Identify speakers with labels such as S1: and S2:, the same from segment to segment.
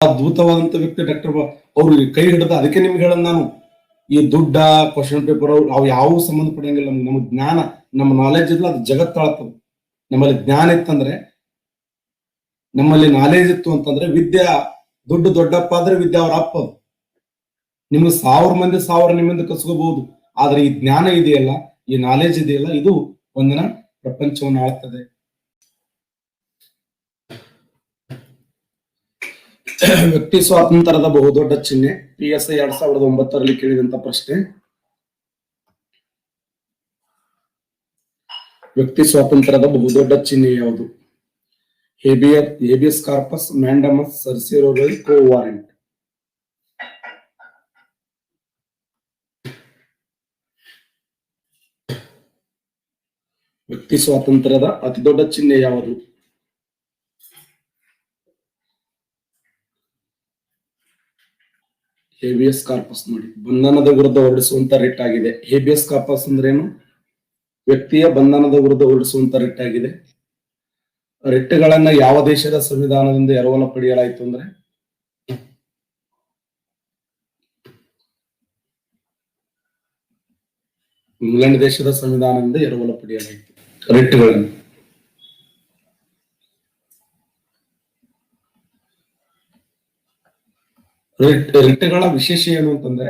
S1: ಅದ್ಭುತವಾದಂತ ವ್ಯಕ್ತಿ ಡಾಕ್ಟರ್ ಅವ್ರು ಕೈ ಹಿಡಿದ. ಅದಕ್ಕೆ ನಿಮ್ಗೆ ಹೇಳೋದು ನಾನು, ಈ ದುಡ್ಡ ಕ್ವಶನ್ ಪೇಪರ್ ಅವು ಯಾವ ಸಂಬಂಧಪಡಂಗಿಲ್ಲ. ನಮ್ ಜ್ಞಾನ, ನಮ್ಮ ನಾಲೆಜ್ ಇಲ್ಲ, ಅದು ಜಗತ್ತಾಳ್ತದೆ. ನಮ್ಮಲ್ಲಿ ಜ್ಞಾನ ಇತ್ತಂದ್ರೆ, ನಮ್ಮಲ್ಲಿ ನಾಲೆಜ್ ಇತ್ತು ಅಂತಂದ್ರೆ, ವಿದ್ಯಾ ದುಡ್ಡು ದೊಡ್ಡಪ್ಪ ಆದ್ರೆ ವಿದ್ಯಾ ಅವ್ರ ಅಪ್ಪ. ನಿಮ್ಗೆ 1000 ಮಂದಿ 1000 ನಿಮ್ಮಿಂದ ಕಸ್ಕೋಬಹುದು. ಆದ್ರೆ ಈ ಜ್ಞಾನ ಇದೆಯಲ್ಲ, ಈ ನಾಲೆಜ್ ಇದೆಯಲ್ಲ, ಇದು ಒಂದಿನ ಪ್ರಪಂಚವನ್ನು ಆಳ್ತದೆ. ವ್ಯಕ್ತಿ ಸ್ವಾತಂತ್ರ್ಯದ ಬಹುದೊಡ್ಡ ಚಿಹ್ನೆ. PSI 2009ರಲ್ಲಿ ಕೇಳಿದಂತ ಪ್ರಶ್ನೆ. ವ್ಯಕ್ತಿ ಸ್ವಾತಂತ್ರ್ಯದ ಬಹುದೊಡ್ಡ ಚಿಹ್ನೆ ಯಾವುದು? ಹೇಬಿಯಸ್ ಕಾರ್ಪಸ್, ಮ್ಯಾಂಡಮಸ್, ಸರ್ಸಿರೋರೈ, ಕೋ ವಾರೆಂಟ್. ವ್ಯಕ್ತಿ ಸ್ವಾತಂತ್ರ್ಯದ ಅತಿ ದೊಡ್ಡ ಚಿಹ್ನೆ ಯಾವುದು? Habeas corpus. ನೋಡಿ, ಬಂಧನದ ವಿರುದ್ಧ ಹೊರಡಿಸುವಂತ ರಿಟ್ ಆಗಿದೆ. ಹೇಬಿಯಸ್ ಕಾರ್ಪಸ್ ಅಂದ್ರೇನು? ವ್ಯಕ್ತಿಯ ಬಂಧನದ ವಿರುದ್ಧ ಹೊರಡಿಸುವಂತ ರಿಟ್ ಆಗಿದೆ. ರಿಟ್ಗಳನ್ನ ಯಾವ ದೇಶದ ಸಂವಿಧಾನದಿಂದ ಎರವಲ ಪಡೆಯಲಾಯಿತು ಅಂದ್ರೆ, ಇಂಗ್ಲೆಂಡ್ ದೇಶದ ಸಂವಿಧಾನದಿಂದ ಎರವಲ ಪಡೆಯಲಾಯಿತು ರಿಟ್ಗಳನ್ನು. ರಿಟ್ಗಳ ವಿಶೇಷ ಏನು ಅಂತಂದ್ರೆ,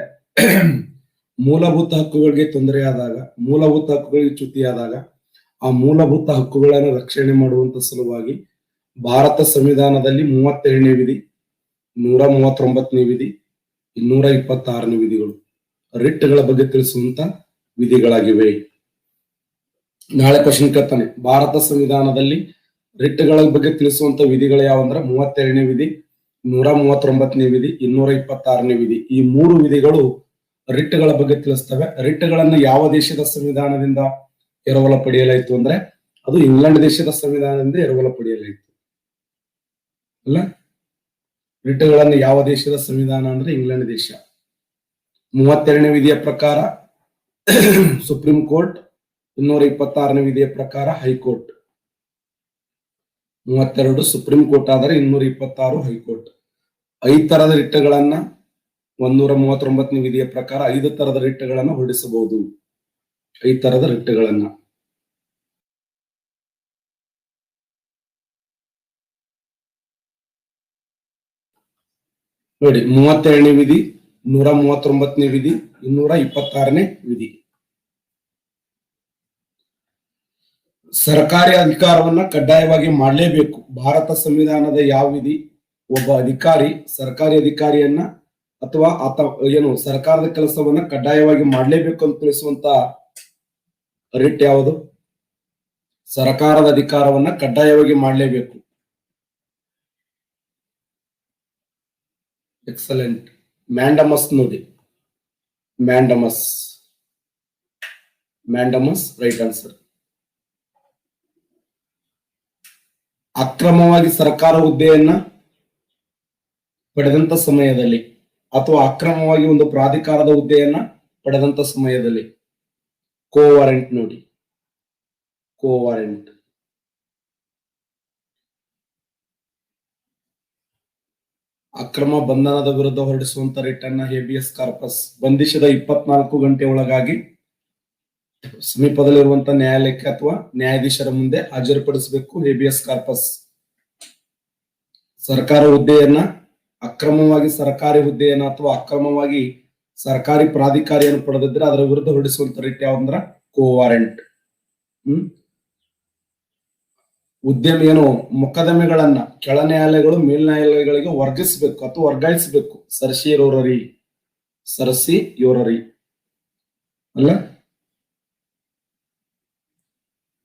S1: ಮೂಲಭೂತ ಹಕ್ಕುಗಳಿಗೆ ತೊಂದರೆ ಆದಾಗ, ಮೂಲಭೂತ ಹಕ್ಕುಗಳಿಗೆ ಚ್ಯುತಿಯಾದಾಗ ಆ ಮೂಲಭೂತ ಹಕ್ಕುಗಳನ್ನು ರಕ್ಷಣೆ ಮಾಡುವಂತ ಸಲುವಾಗಿ ಭಾರತ ಸಂವಿಧಾನದಲ್ಲಿ 32ನೇ ವಿಧಿ, 139ನೇ ವಿಧಿ, 226ನೇ ವಿಧಿಗಳು ರಿಟ್ಗಳ ಬಗ್ಗೆ ತಿಳಿಸುವಂತ ವಿಧಿಗಳಾಗಿವೆ. ನಾಳೆ ಕ್ವಶನ್ ಕೇಳ್ತಾನೆ, ಭಾರತ ಸಂವಿಧಾನದಲ್ಲಿ ರಿಟ್ಗಳ ಬಗ್ಗೆ ತಿಳಿಸುವಂತ ವಿಧಿಗಳು ಯಾವಂದ್ರೆ 32ನೇ ವಿಧಿ, 139ನೇ ವಿಧಿ, 226ನೇ ವಿಧಿ. ಈ 3 ವಿಧಿಗಳು ರಿಟ್ಗಳ ಬಗ್ಗೆ ತಿಳಿಸ್ತವೆ. ರಿಟ್ಗಳನ್ನ ಯಾವ ದೇಶದ ಸಂವಿಧಾನದಿಂದ ಎರವಲ ಪಡೆಯಲಾಯಿತು ಅಂದ್ರೆ, ಅದು ಇಂಗ್ಲೆಂಡ್ ದೇಶದ ಸಂವಿಧಾನದಿಂದ ಎರವಲ ಪಡೆಯಲಾಯಿತು. ಅಲ್ಲ, ರಿಟ್ಗಳನ್ನ ಯಾವ ದೇಶದ ಸಂವಿಧಾನ ಅಂದ್ರೆ ಇಂಗ್ಲೆಂಡ್ ದೇಶ. 32ನೇ ವಿಧಿಯ ಪ್ರಕಾರ ಸುಪ್ರೀಂ ಕೋರ್ಟ್, 226ನೇ ವಿಧಿಯ ಪ್ರಕಾರ ಹೈಕೋರ್ಟ್. 32 ಸುಪ್ರೀಂ ಕೋರ್ಟ್ ಆದರೆ 226 ಹೈಕೋರ್ಟ್. 5 ತರದ ರಿಟ್ಗಳನ್ನ 139ನೇ ವಿಧಿಯ ಪ್ರಕಾರ 5 ತರದ ರಿಟ್ಗಳನ್ನ ಹೊರಡಿಸಬಹುದು. 5 ತರದ ರಿಟ್ಗಳನ್ನ. ನೋಡಿ, 32ನೇ ವಿಧಿ, 139ನೇ ವಿಧಿ, 226ನೇ ವಿಧಿ. ಸರ್ಕಾರಿ ಅಧಿಕಾರವನ್ನ ಕಡ್ಡಾಯವಾಗಿ ಮಾಡಲೇಬೇಕು. ಭಾರತ ಸಂವಿಧಾನದ ಯಾವ ವಿಧಿ? ಒಬ್ಬ ಅಧಿಕಾರಿ ಸರ್ಕಾರಿ ಅಧಿಕಾರಿಯನ್ನ ಅಥವಾ ಏನು ಸರ್ಕಾರದ ಕೆಲಸವನ್ನ ಕಡ್ಡಾಯವಾಗಿ ಮಾಡಲೇಬೇಕು ಅಂತ ತಿಳಿಸುವಂತ ರಿಟ್ ಯಾವುದು? ಸರ್ಕಾರದ ಅಧಿಕಾರವನ್ನ ಕಡ್ಡಾಯವಾಗಿ ಮಾಡಲೇಬೇಕು. ಎಕ್ಸಲೆಂಟ್. ಮ್ಯಾಂಡಮಸ್. ನೋಡಿ, ಮ್ಯಾಂಡಮಸ್ ರೈಟ್ ಆನ್ಸರ್. ಅಕ್ರಮವಾಗಿ ಸರ್ಕಾರ ಹುದ್ದೆಯನ್ನ ಪಡೆದಂತ ಸಮಯದಲ್ಲಿ ಅಥವಾ ಅಕ್ರಮವಾಗಿ ಒಂದು ಪ್ರಾಧಿಕಾರದ ಹುದ್ದೆಯನ್ನ ಪಡೆದಂತ ಸಮಯದಲ್ಲಿ ಕೋ ವಾರೆಂಟ್. ನೋಡಿ, ಕೋ ವಾರೆಂಟ್. ಅಕ್ರಮ ಬಂಧನದ ವಿರುದ್ಧ ಹೊರಡಿಸುವಂತ ರಿಟ್ ಅನ್ನ ಹೇಬಿಯಸ್ ಕಾರ್ಪಸ್. ಬಂಧಿಸಿದ 24 ಗಂಟೆ ಒಳಗಾಗಿ ಸಮೀಪದಲ್ಲಿರುವಂತ ನ್ಯಾಯಾಲಯಕ್ಕೆ ಅಥವಾ ನ್ಯಾಯಾಧೀಶರ ಮುಂದೆ ಹಾಜರುಪಡಿಸಬೇಕು. Habeas corpus. ಸರ್ಕಾರ ಹುದ್ದೆಯನ್ನ ಅಕ್ರಮವಾಗಿ ಸರ್ಕಾರಿ ಹುದ್ದೆಯನ್ನ ಅಥವಾ ಅಕ್ರಮವಾಗಿ ಸರ್ಕಾರಿ ಪ್ರಾಧಿಕಾರಿಯನ್ನು ಪಡೆದಿದ್ರೆ ಅದರ ವಿರುದ್ಧ ಹೊರಡಿಸುವಂತ ರಿಟ್ ಯಾವಂದ್ರ ಕೋ ವಾರೆಂಟ್. ಉದ್ಯಮ ಏನು ಮೊಕದ್ದಮೆಗಳನ್ನ ಕೆಳ ನ್ಯಾಯಾಲಯಗಳು ಮೇಲ್ ನ್ಯಾಯಾಲಯಗಳಿಗೆ ವರ್ಗಿಸಬೇಕು ಅಥವಾ ವರ್ಗಾಯಿಸಬೇಕು. ಸರ್ಸಿರೋರರಿ ಅಲ್ಲ,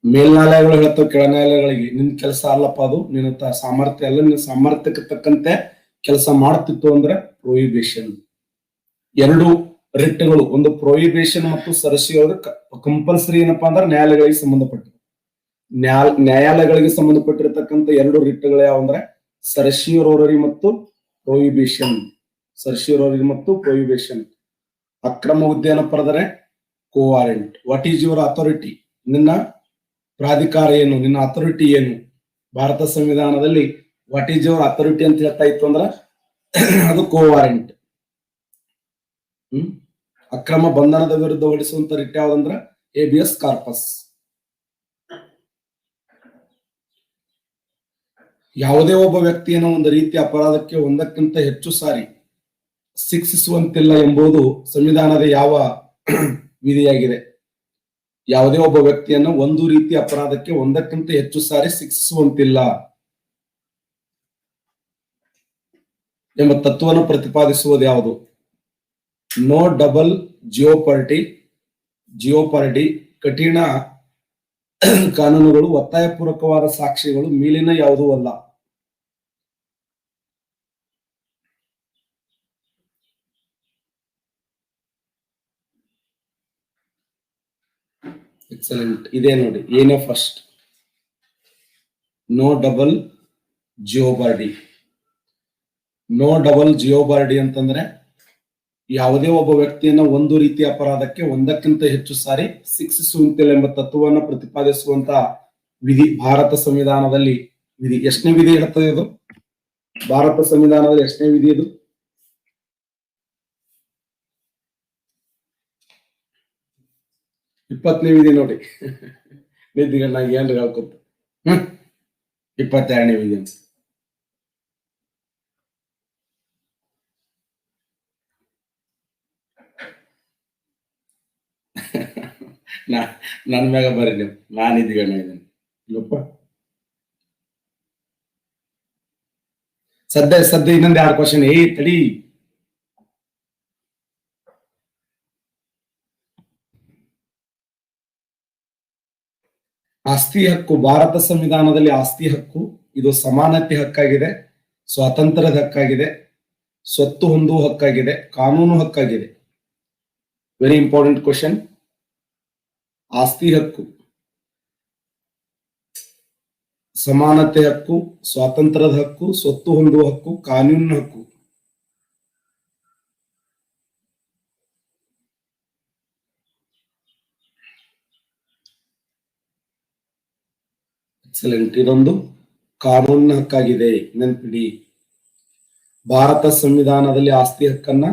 S1: ಮೇಲ್ನ್ಯಾಯಾಲಯಗಳು ಹೇಳ್ತವೆ ಕೆಳ ನ್ಯಾಯಾಲಯಗಳಿಗೆ, ನಿನ್ ಕೆಲಸ ಅಲ್ಲಪ್ಪ ಅದು, ನಿನ್ನ ಸಾಮರ್ಥ್ಯ ಅಲ್ಲ, ನಿನ್ನ ಸಾಮರ್ಥ್ಯಕ್ಕೆ ತಕ್ಕಂತೆ ಕೆಲಸ ಮಾಡ್ತಿತ್ತು ಅಂದ್ರೆ ಪ್ರೊಹಿಬಿಷನ್. 2 ರಿಟ್ಗಳು, ಒಂದು ಪ್ರೊಹಿಬಿಷನ್ ಮತ್ತು ಸರ್ಸಿರೋರರಿ ಕಂಪಲ್ಸರಿ ಏನಪ್ಪಾ ಅಂದ್ರೆ ನ್ಯಾಯಾಲಯಗಳಿಗೆ ಸಂಬಂಧಪಟ್ಟ ನ್ಯಾಯಾಲಯಗಳಿಗೆ ಸಂಬಂಧಪಟ್ಟಿರತಕ್ಕಂಥ 2 ರಿಟ್ಗಳು ಯಾವಂದ್ರೆ ಸರ್ಸಿರೋರರಿ ಮತ್ತು ಪ್ರೊಹಿಬಿಷನ್. ಅಕ್ರಮ ಹುದ್ದೆಯನ್ನು ಪಡೆದರೆ quo warranto. What is your authority? ನಿನ್ನ ಪ್ರಾಧಿಕಾರ ಏನು, ನಿನ್ನ ಅಥಾರಿಟಿ ಏನು? ಭಾರತ ಸಂವಿಧಾನದಲ್ಲಿ ವಾಟ್ ಈಸ್ ಯುವರ್ ಅಥಾರಿಟಿ ಅಂತ ಹೇಳ್ತಾ ಇತ್ತು ಅಂದ್ರ ಅದು ಕೋವಾರೆಂಟ್. ಅಕ್ರಮ ಬಂಧನದ ವಿರುದ್ಧ ಹೊಡಿಸುವಂತ ರಿಟ್ ಯಾವ್ದಂದ್ರ ಹೇಬಿಯಸ್ ಕಾರ್ಪಸ್. ಯಾವುದೇ ಒಬ್ಬ ವ್ಯಕ್ತಿಯನ್ನು ಒಂದು ರೀತಿಯ ಅಪರಾಧಕ್ಕೆ ಒಂದಕ್ಕಿಂತ ಹೆಚ್ಚು ಸಾರಿ ಶಿಕ್ಷಿಸುವಂತಿಲ್ಲ ಎಂಬುದು ಸಂವಿಧಾನದ ಯಾವ ವಿಧಿಯಾಗಿದೆ? ಯಾವುದೇ ಒಬ್ಬ ವ್ಯಕ್ತಿಯನ್ನು ಒಂದು ರೀತಿಯ ಅಪರಾಧಕ್ಕೆ ಒಂದಕ್ಕಿಂತ ಹೆಚ್ಚು ಸಾರಿ ಶಿಕ್ಷಿಸುವಂತಿಲ್ಲ ಎಂಬ ತತ್ವವನ್ನು ಪ್ರತಿಪಾದಿಸುವುದು ಯಾವುದು? ನೋ ಡಬಲ್ ಜಿಯೋಪಾರ್ಡಿ, ಕಠಿಣ ಕಾನೂನುಗಳು, ಒತ್ತಾಯಪೂರ್ವಕವಾದ ಸಾಕ್ಷಿಗಳು, ಮೇಲಿನ ಯಾವುದೂ ಅಲ್ಲ. ಎಕ್ಸಲೆಂಟ್. ಇದೇ ನೋಡಿ, ಏನೇ ಫಸ್ಟ್. ನೋ ಡಬಲ್ ಜಿಯೋಪಾರ್ಡಿ ಅಂತಂದ್ರೆ ಯಾವುದೇ ಒಬ್ಬ ವ್ಯಕ್ತಿಯನ್ನ ಒಂದು ರೀತಿಯ ಅಪರಾಧಕ್ಕೆ ಒಂದಕ್ಕಿಂತ ಹೆಚ್ಚು ಸಾರಿ ಶಿಕ್ಷಿಸುವಂತಿಲ್ಲ ಎಂಬ ತತ್ವವನ್ನು ಪ್ರತಿಪಾದಿಸುವಂತ ವಿಧಿ ಭಾರತ ಸಂವಿಧಾನದಲ್ಲಿ ವಿಧಿ. ಎಷ್ಟನೇ ವಿಧಿ ಹೇಳ್ತದೆ ಇದು? ಭಾರತ ಸಂವಿಧಾನದಲ್ಲಿ ಎಷ್ಟನೇ ವಿಧಿ ಇದು? 20ನೇ ವಿಧಿ ನೋಡಿ. ನಿದ್ದಿಗಣ್ಣ ಏನ್ರಿ ಹೇಳ್ಕೊತ 22ನೇ ವಿಧಿ ಅಂತ. ನನ್ ಮ್ಯಾಗ ಬರ್ರಿ ನೀವು, ನಾನ್ ಇದ್ದಿಗಣ್ಣ ಇದ್ದೇನೆ ಇಲ್ಲಪ್ಪ. ಸದ್ಯ ಇನ್ನೊಂದು 2 ಕ್ವಶನ್. ತಡಿ. ಆಸ್ತಿ ಹಕ್ಕು. ಭಾರತ ಸಂವಿಧಾನದಲ್ಲಿ ಆಸ್ತಿ ಹಕ್ಕು ಇದು ಸಮಾನತೆ ಹಕ್ಕಾಗಿದೆ, ಸ್ವಾತಂತ್ರ್ಯದ ಹಕ್ಕಾಗಿದೆ, ಸ್ವತ್ತು ಹೊಂದುವ ಹಕ್ಕಾಗಿದೆ, ಕಾನೂನು ಹಕ್ಕಾಗಿದೆ. Very important question. ಆಸ್ತಿ ಹಕ್ಕು, ಸಮಾನತೆ ಹಕ್ಕು, ಸ್ವಾತಂತ್ರ್ಯದ ಹಕ್ಕು, ಸ್ವತ್ತು ಹೊಂದುವ ಹಕ್ಕು, ಕಾನೂನಿನ ಹಕ್ಕು. ಎಕ್ಸಲೆಂಟ್. ಇದೊಂದು ಕಾನೂನಿನ ಹಕ್ಕಾಗಿದೆ, ನೆನ್ಪಿಡಿ. ಭಾರತ ಸಂವಿಧಾನದಲ್ಲಿ ಆಸ್ತಿ ಹಕ್ಕನ್ನ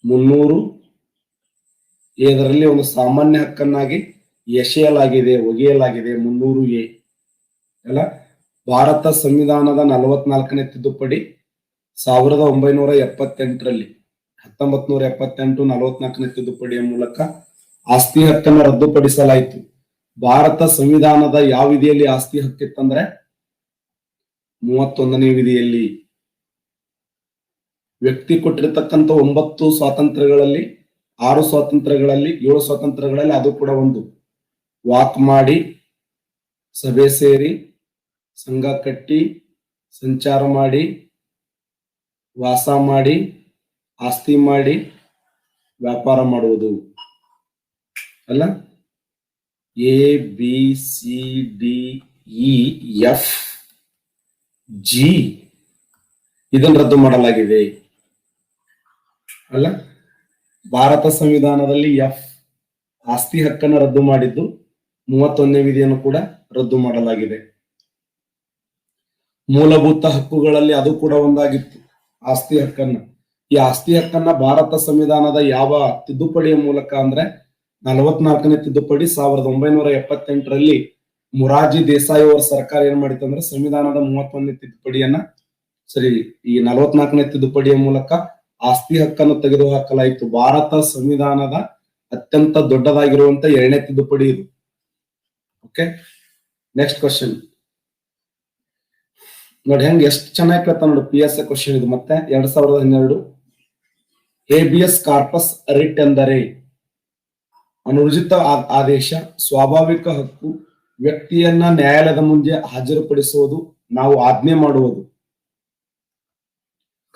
S1: 300 ಒಂದು ಸಾಮಾನ್ಯ ಹಕ್ಕನ್ನಾಗಿ ಒಗೆಯಲಾಗಿದೆ 300 ಅಲ್ಲ. ಭಾರತ ಸಂವಿಧಾನದ 44ನೇ ತಿದ್ದುಪಡಿ 1978ರಲ್ಲಿ 1978 44ನೇ ತಿದ್ದುಪಡಿಯ ಮೂಲಕ ಆಸ್ತಿ ಹಕ್ಕನ್ನು ರದ್ದುಪಡಿಸಲಾಯಿತು. ಭಾರತ ಸಂವಿಧಾನದ ಯಾವ ವಿಧಿಯಲ್ಲಿ ಆಸ್ತಿ ಹಕ್ಕಿತ್ತಂದ್ರೆ 31ನೇ ವಿಧಿಯಲ್ಲಿ. ವ್ಯಕ್ತಿ ಕೊಟ್ಟಿರತಕ್ಕಂಥ 9 ಸ್ವಾತಂತ್ರ್ಯಗಳಲ್ಲಿ 6 ಸ್ವಾತಂತ್ರ್ಯಗಳಲ್ಲಿ 7 ಸ್ವಾತಂತ್ರ್ಯಗಳಲ್ಲಿ ಅದು ಕೂಡ ಒಂದು. ವಾಕ್ ಮಾಡಿ, ಸಭೆ ಸೇರಿ, ಸಂಘ ಕಟ್ಟಿ, ಸಂಚಾರ ಮಾಡಿ, ವಾಸ ಮಾಡಿ, ಆಸ್ತಿ ಮಾಡಿ, ವ್ಯಾಪಾರ ಮಾಡುವುದು ಅಲ್ಲ. ABCDEF G ಇದನ್ನು ರದ್ದು ಮಾಡಲಾಗಿದೆ ಅಲ್ಲ. ಭಾರತ ಸಂವಿಧಾನದಲ್ಲಿ ಎಫ್ ಆಸ್ತಿ ಹಕ್ಕನ್ನು ರದ್ದು ಮಾಡಿದ್ದು, 31ನೇ ವಿಧಿಯನ್ನು ಕೂಡ ರದ್ದು ಮಾಡಲಾಗಿದೆ. ಮೂಲಭೂತ ಹಕ್ಕುಗಳಲ್ಲಿ ಅದು ಕೂಡ ಒಂದಾಗಿತ್ತು, ಆಸ್ತಿ ಹಕ್ಕನ್ನ. ಈ ಆಸ್ತಿ ಹಕ್ಕನ್ನ ಭಾರತ ಸಂವಿಧಾನದ ಯಾವ ತಿದ್ದುಪಡಿಯ ಮೂಲಕ ಅಂದ್ರೆ 44ನೇ ತಿದ್ದುಪಡಿ 1978ರಲ್ಲಿ ಮೊರಾರ್ಜಿ ದೇಸಾಯಿ ಅವರ ಸರ್ಕಾರ ಏನ್ ಮಾಡಿತ್ತು ಅಂದ್ರೆ ಸಂವಿಧಾನದ 31ನೇ ತಿದ್ದುಪಡಿಯನ್ನ ಈ 44ನೇ ತಿದ್ದುಪಡಿಯ ಮೂಲಕ ಆಸ್ತಿ ಹಕ್ಕನ್ನು ತೆಗೆದು ಹಾಕಲಾಯಿತು. ಭಾರತ ಸಂವಿಧಾನದ ಅತ್ಯಂತ ದೊಡ್ಡದಾಗಿರುವಂತ 2ನೇ ತಿದ್ದುಪಡಿ ಇದು. ಓಕೆ, ನೆಕ್ಸ್ಟ್ ಕ್ವಶನ್ ನೋಡಿ. ಹೆಂಗ್ ಎಷ್ಟು ಚೆನ್ನಾಗಿ ಕೇಳ್ತಾ ನೋಡಿ. PSA ಕ್ವಶನ್ ಇದು. ಮತ್ತೆ 2012 ಹೇಬಿಯಸ್ ಕಾರ್ಪಸ್ ರಿಟ್ ಎಂದರೆ ಅನುರ್ಜಿತ ಆದೇಶ, ಸ್ವಾಭಾವಿಕ ಹಕ್ಕು, ವ್ಯಕ್ತಿಯನ್ನ ನ್ಯಾಯಾಲಯದ ಮುಂದೆ ಹಾಜರುಪಡಿಸುವುದು, ನಾವು ಆಜ್ಞೆ ಮಾಡುವುದು.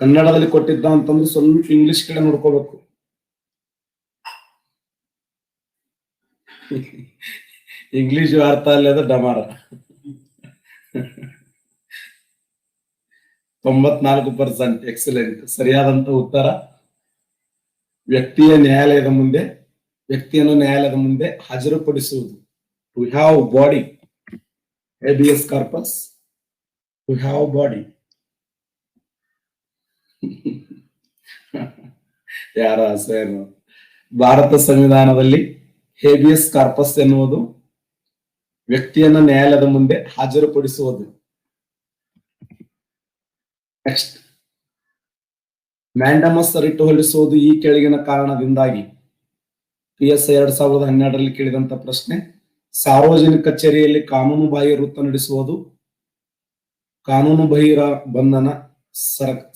S1: ಕನ್ನಡದಲ್ಲಿ ಕೊಟ್ಟಿದ್ದ ಅಂತಂದ್ರೆ ಸ್ವಲ್ಪ ಇಂಗ್ಲಿಷ್ ಕಡೆ ನೋಡ್ಕೋಬೇಕು. ಇಂಗ್ಲಿಷ್ ಅರ್ಥ ಅಲ್ಲದ ಡಮಾರ. 94%. ಎಕ್ಸಲೆಂಟ್. ಸರಿಯಾದಂತ ಉತ್ತರ ವ್ಯಕ್ತಿಯನ್ನು ನ್ಯಾಯಾಲಯದ ಮುಂದೆ ಹಾಜರುಪಡಿಸುವುದು. To have body, habeas corpus, to have body. ಯಾರ ಹೆಸರು? ಭಾರತ ಸಂವಿಧಾನದಲ್ಲಿ ಹೇಬಿಯಸ್ ಕಾರ್ಪಸ್ ಎನ್ನುವುದು ವ್ಯಕ್ತಿಯನ್ನ ನ್ಯಾಯಾಲಯದ ಮುಂದೆ ಹಾಜರುಪಡಿಸುವುದು. ನೆಕ್ಸ್ಟ್, ಮ್ಯಾಂಡಮಸ್ ರಿಟ್ ಹೊರಡಿಸುವುದು ಈ ಕೆಳಗಿನ ಕಾರಣದಿಂದಾಗಿ. PSI 2012ರಲ್ಲಿ ಕೇಳಿದಂತ ಪ್ರಶ್ನೆ. ಸಾರ್ವಜನಿಕ ಕಚೇರಿಯಲ್ಲಿ ಕಾನೂನು ಬಾಹಿರ ವೃತ್ತ ನಡೆಸುವುದು, ಕಾನೂನು ಬಾಹಿರ ಬಂಧನ,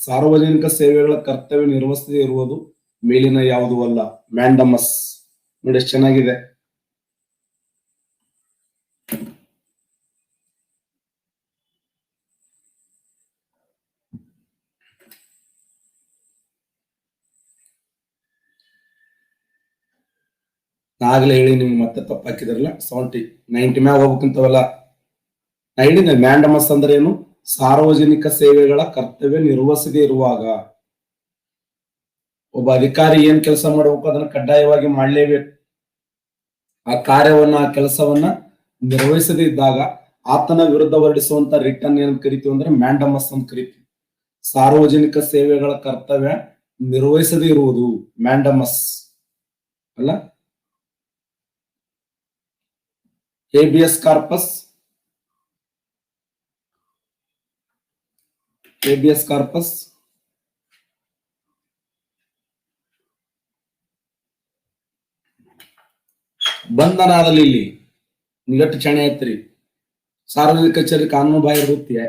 S1: ಸಾರ್ವಜನಿಕ ಸೇವೆಗಳ ಕರ್ತವ್ಯ ನಿರ್ವಹಿಸದೇ ಇರುವುದು ಮೇಲಿನ ಯಾವುದೂ ಅಲ್ಲ. ಮ್ಯಾಂಡಮಸ್ ನೋಡಿ ಎಷ್ಟು ಚೆನ್ನಾಗಿದೆ. ನಾಗಲೇ ಹೇಳಿ ನಿಮ್ಗೆ ಮತ್ತೆ ತಪ್ಪಾಕಿದ್ರಲ್ಲ. 90 ಮ್ಯಾಗ ಹೋಗ್ಬೇಕಂತವಲ್ಲ. ನಾ ಹೇಳಿದ್ದೆ ಮ್ಯಾಂಡಮಸ್ ಅಂದ್ರೆ ಏನು? ಸಾರ್ವಜನಿಕ ಸೇವೆಗಳ ಕರ್ತವ್ಯ ನಿರ್ವಹಿಸದೇ ಇರುವಾಗ ಒಬ್ಬ ಅಧಿಕಾರಿ ಏನ್ ಕೆಲಸ ಮಾಡಬೇಕು ಅದನ್ನ ಕಡ್ಡಾಯವಾಗಿ ಮಾಡ್ಲೇಬೇಕು. ಆ ಕಾರ್ಯವನ್ನ, ಆ ಕೆಲಸವನ್ನ ನಿರ್ವಹಿಸದೇ ಇದ್ದಾಗ ಆತನ ವಿರುದ್ಧ ಹೊರಡಿಸುವಂತ ರಿಟರ್ನ್ ಏನ್ ಕರಿತೀವಿ ಅಂದ್ರೆ ಮ್ಯಾಂಡಮಸ್ ಅಂತ ಕರಿತೀವಿ. ಸಾರ್ವಜನಿಕ ಸೇವೆಗಳ ಕರ್ತವ್ಯ ನಿರ್ವಹಿಸದೇ ಇರುವುದು ಮ್ಯಾಂಡಮಸ್ ಅಲ್ಲ. ಹೇಬಿಯಸ್ ಕಾರ್ಪಸ್, ಹೇಬಿಯಸ್ ಕಾರ್ಪಸ್ ಬಂಧನದಲ್ಲಿ ಇಲ್ಲಿ ನಿಗಟ್ಟು ಚಣೆ ಐತ್ರಿ. ಸಾರ್ವಜನಿಕ ಕಚೇರಿ ಕಾನೂನು ಬಾಹಿರ ವೃತ್ತಿಯ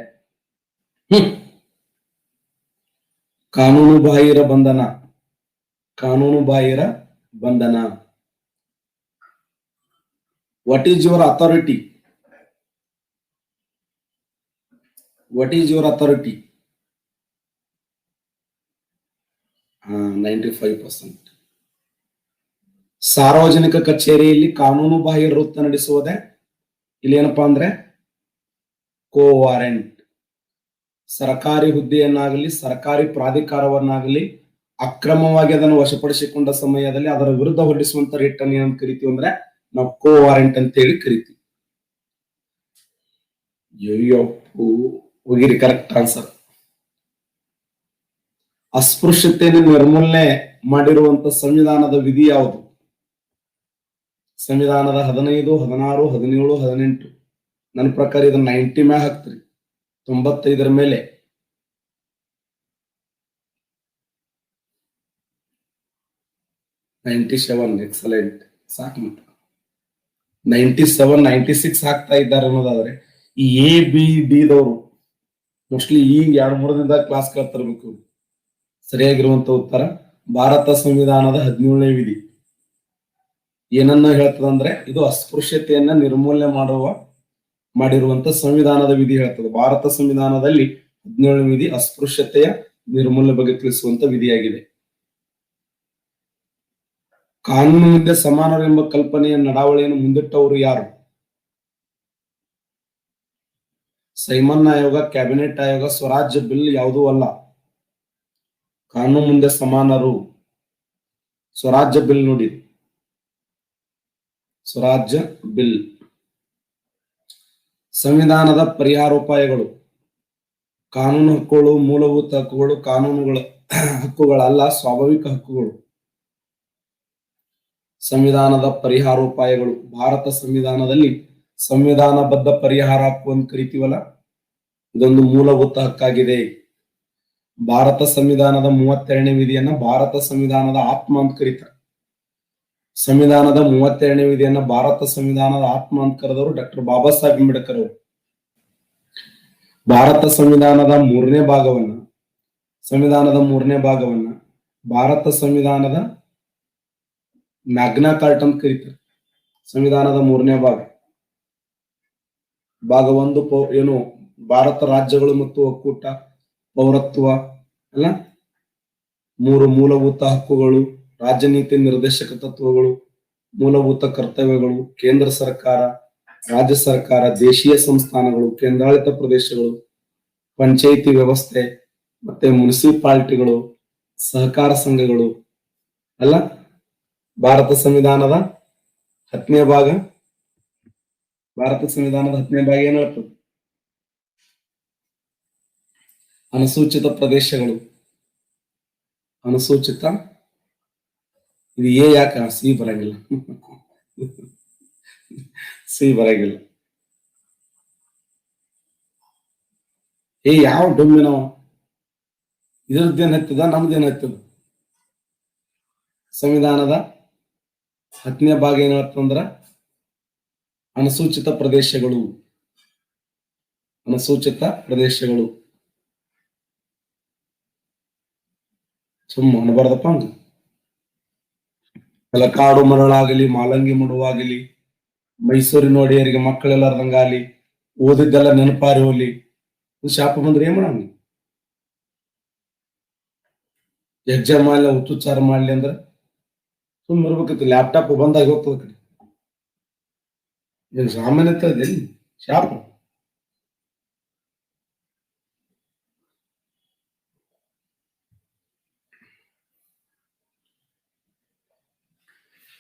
S1: ಕಾನೂನು ಬಾಹಿರ ಬಂಧನ, ಕಾನೂನು ಬಾಹಿರ ಬಂಧನ. What is your authority? What is your authority? 95%. ಸಾರ್ವಜನಿಕ ಕಚೇರಿಯಲ್ಲಿ ಕಾನೂನು ಬಾಹಿರ ವೃತ್ತ ನಡೆಸುವುದೇ ಇಲ್ಲಿ ಏನಪ್ಪಾ ಅಂದ್ರೆ ಕೋ ವಾರೆಂಟ್. ಸರ್ಕಾರಿ ಹುದ್ದೆಯನ್ನಾಗಲಿ ಸರ್ಕಾರಿ ಪ್ರಾಧಿಕಾರವನ್ನಾಗಲಿ ಅಕ್ರಮವಾಗಿ ಅದನ್ನು ವಶಪಡಿಸಿಕೊಂಡ ಸಮಯದಲ್ಲಿ ಅದರ ವಿರುದ್ಧ ಹೊರಡಿಸುವಂತ ರಿಟರ್ನ್ ಏನಂತ ಕರಿತೀವಿ ಅಂದ್ರೆ ನಾವು ಕೋ ವಾರೆಂಟ್ ಅಂತ ಹೇಳಿ ಕರಿತೀವಿ. ಹೋಗಿರಿ, ಕರೆಕ್ಟ್ ಆನ್ಸರ್. ಅಸ್ಪೃಶ್ಯತೆಯನ್ನು ನಿರ್ಮೂಲನೆ ಮಾಡಿರುವಂತ ಸಂವಿಧಾನದ ವಿಧಿ ಯಾವುದು? ಸಂವಿಧಾನದ 15, 16, 17, 18. ನನ್ನ ಪ್ರಕಾರ ಇದನ್ನ 90 ಮ್ಯಾಗ ಹಾಕ್ತಿರಿ, 95 ಮೇಲೆ. ಎಕ್ಸಲೆಂಟ್, ಸಾಕು. 97, 96 ಹಾಕ್ತಾ ಇದ್ದಾರೆ ಅನ್ನೋದಾದ್ರೆ ಈ ABD ದವರು ಮೋಸ್ಟ್ಲಿ ಈಗ 2-3 ದಿನದಾಗ ಕ್ಲಾಸ್ ಕೇಳ್ತಿರ್ಬೇಕು. ಸರಿಯಾಗಿರುವಂತ ಉತ್ತರ ಭಾರತ ಸಂವಿಧಾನದ 17ನೇ ವಿಧಿ ಏನನ್ನ ಹೇಳ್ತದಂದ್ರೆ ಇದು ಅಸ್ಪೃಶ್ಯತೆಯನ್ನ ನಿರ್ಮೂಲನೆ ಮಾಡಿರುವಂತ ಸಂವಿಧಾನದ ವಿಧಿ ಹೇಳ್ತದೆ. ಭಾರತ ಸಂವಿಧಾನದಲ್ಲಿ 17ನೇ ವಿಧಿ ಅಸ್ಪೃಶ್ಯತೆಯ ನಿರ್ಮೂಲನೆ ಬಗ್ಗೆ ತಿಳಿಸುವಂತ ವಿಧಿಯಾಗಿದೆ. ಕಾನೂನು ಮುಂದೆ ಸಮಾನರು ಎಂಬ ಕಲ್ಪನೆಯ ನಡಾವಳಿಯನ್ನು ಮುಂದಿಟ್ಟವರು ಯಾರು? ಸೈಮನ್ ಆಯೋಗ, ಕ್ಯಾಬಿನೆಟ್ ಆಯೋಗ, ಸ್ವರಾಜ್ಯ ಬಿಲ್ ಯಾವುದೂ ಅಲ್ಲ. ಕಾನೂನು ಮುಂದೆ ಸಮಾನರು ಸ್ವರಾಜ್ಯ ಬಿಲ್ ನೋಡಿ, ಸ್ವರಾಜ್ಯ ಬಿಲ್. ಸಂವಿಧಾನದ ಪರಿಹಾರೋಪಾಯಗಳು. ಕಾನೂನು ಹಕ್ಕುಗಳು ಮೂಲಭೂತ ಹಕ್ಕುಗಳು, ಹಕ್ಕುಗಳಲ್ಲ, ಸ್ವಾಭಾವಿಕ ಹಕ್ಕುಗಳು. ಸಂವಿಧಾನದ ಪರಿಹಾರೋಪಾಯಗಳು. ಭಾರತ ಸಂವಿಧಾನದಲ್ಲಿ ಸಂವಿಧಾನಬದ್ಧ ಪರಿಹಾರ ಹಕ್ಕು ಅಂತ ಕರಿತೀವಲ್ಲ, ಇದೊಂದು ಮೂಲಭೂತ ಹಕ್ಕಾಗಿದೆ. ಭಾರತ ಸಂವಿಧಾನದ 32ನೇ ವಿಧಿಯನ್ನ ಭಾರತ ಸಂವಿಧಾನದ ಆತ್ಮ ಅಂತ ಕರೀತಾರೆ. ಸಂವಿಧಾನದ 32ನೇ ವಿಧಿಯನ್ನ ಭಾರತ ಸಂವಿಧಾನದ ಆತ್ಮ ಅಂತ ಕರೆದವರು ಡಾಕ್ಟರ್ ಬಾಬಾ ಸಾಹೇಬ್ ಅಂಬೇಡ್ಕರ್ ಅವರು. ಭಾರತ ಸಂವಿಧಾನದ 3ನೇ ಭಾಗವನ್ನ ಭಾರತ ಸಂವಿಧಾನದ ಮ್ಯಾಗ್ನಾ ಕಾರ್ಟ ಅಂತ ಕರೀತಾರೆ. ಸಂವಿಧಾನದ 3ನೇ ಭಾಗ 1 ಏನು ಭಾರತ ರಾಜ್ಯಗಳು ಮತ್ತು ಒಕ್ಕೂಟ, ಪೌರತ್ವ ಅಲ್ಲ, 3 ಮೂಲಭೂತ ಹಕ್ಕುಗಳು, ರಾಜ್ಯ ನೀತಿ ನಿರ್ದೇಶಕ ತತ್ವಗಳು, ಮೂಲಭೂತ ಕರ್ತವ್ಯಗಳು, ಕೇಂದ್ರ ಸರ್ಕಾರ, ರಾಜ್ಯ ಸರ್ಕಾರ, ದೇಶೀಯ ಸಂಸ್ಥಾನಗಳು, ಕೇಂದ್ರಾಡಳಿತ ಪ್ರದೇಶಗಳು, ಪಂಚಾಯಿತಿ ವ್ಯವಸ್ಥೆ, ಮತ್ತೆ ಮುನ್ಸಿಪಾಲಿಟಿಗಳು, ಸಹಕಾರ ಸಂಘಗಳು ಅಲ್ಲ. ಭಾರತ ಸಂವಿಧಾನದ 10ನೇ ಭಾಗ ಏನ್ ಹೇಳ್ತದೆ? ಅನುಸೂಚಿತ ಪ್ರದೇಶಗಳು, ಅನುಸೂಚಿತ, ಇದು ಎ ಯಾಕೆ ಸಿ ಬರಂಗಿಲ್ಲ? ಸಿ ಬರಂಗಿಲ್ಲ. ಯಾವ ಡೊಮ್ಮಿನವ? ಇದ್ರದ್ದೇನ್ ಹತ್ತದ, ನಮ್ದೇನ್ ಹತ್ತದ? ಸಂವಿಧಾನದ 10ನೇ ಭಾಗ ಏನ್ ಹೇಳ್ತಂದ್ರ ಅನುಸೂಚಿತ ಪ್ರದೇಶಗಳು. ಅನುಸೂಚಿತ ಪ್ರದೇಶಗಳು ಸುಮ್ಮ ಅನ್ಬಾರ್ದಪ್ಪ ಹಂಗ. ತಲಕಾಡು ಮರಳಾಗಲಿ, ಮಾಲಂಗಿ ಮಡುವಾಗಲಿ, ಮೈಸೂರಿನ ಒಡೆಯರಿಗೆ ಮಕ್ಕಳೆಲ್ಲಾರ್ದಂಗಾಲಿ, ಓದಿದ್ದೆಲ್ಲ ನೆನಪಾರಿ ಹೋಗ್ಲಿ, ಶಾಪ ಬಂದ್ರೆ ಏನ್ ಮಾಡಂಗ? ಎಕ್ಸಾಮ್ ಮಾಡ್ಲಿ, ಹುಚ್ಚುಚ್ಚಾರ ಮಾಡ್ಲಿ ಅಂದ್ರ ಸುಮ್ ಇರ್ಬೇಕಿತ್ತು. ಲ್ಯಾಪ್ಟಾಪ್ ಬಂದಾಗಿ ಹೋಗ್ತದ ಕಡೆ. ಏನ್ ಸಾಮಾನ್ಯ ಎಲ್ಲಿ ಶಾಪ?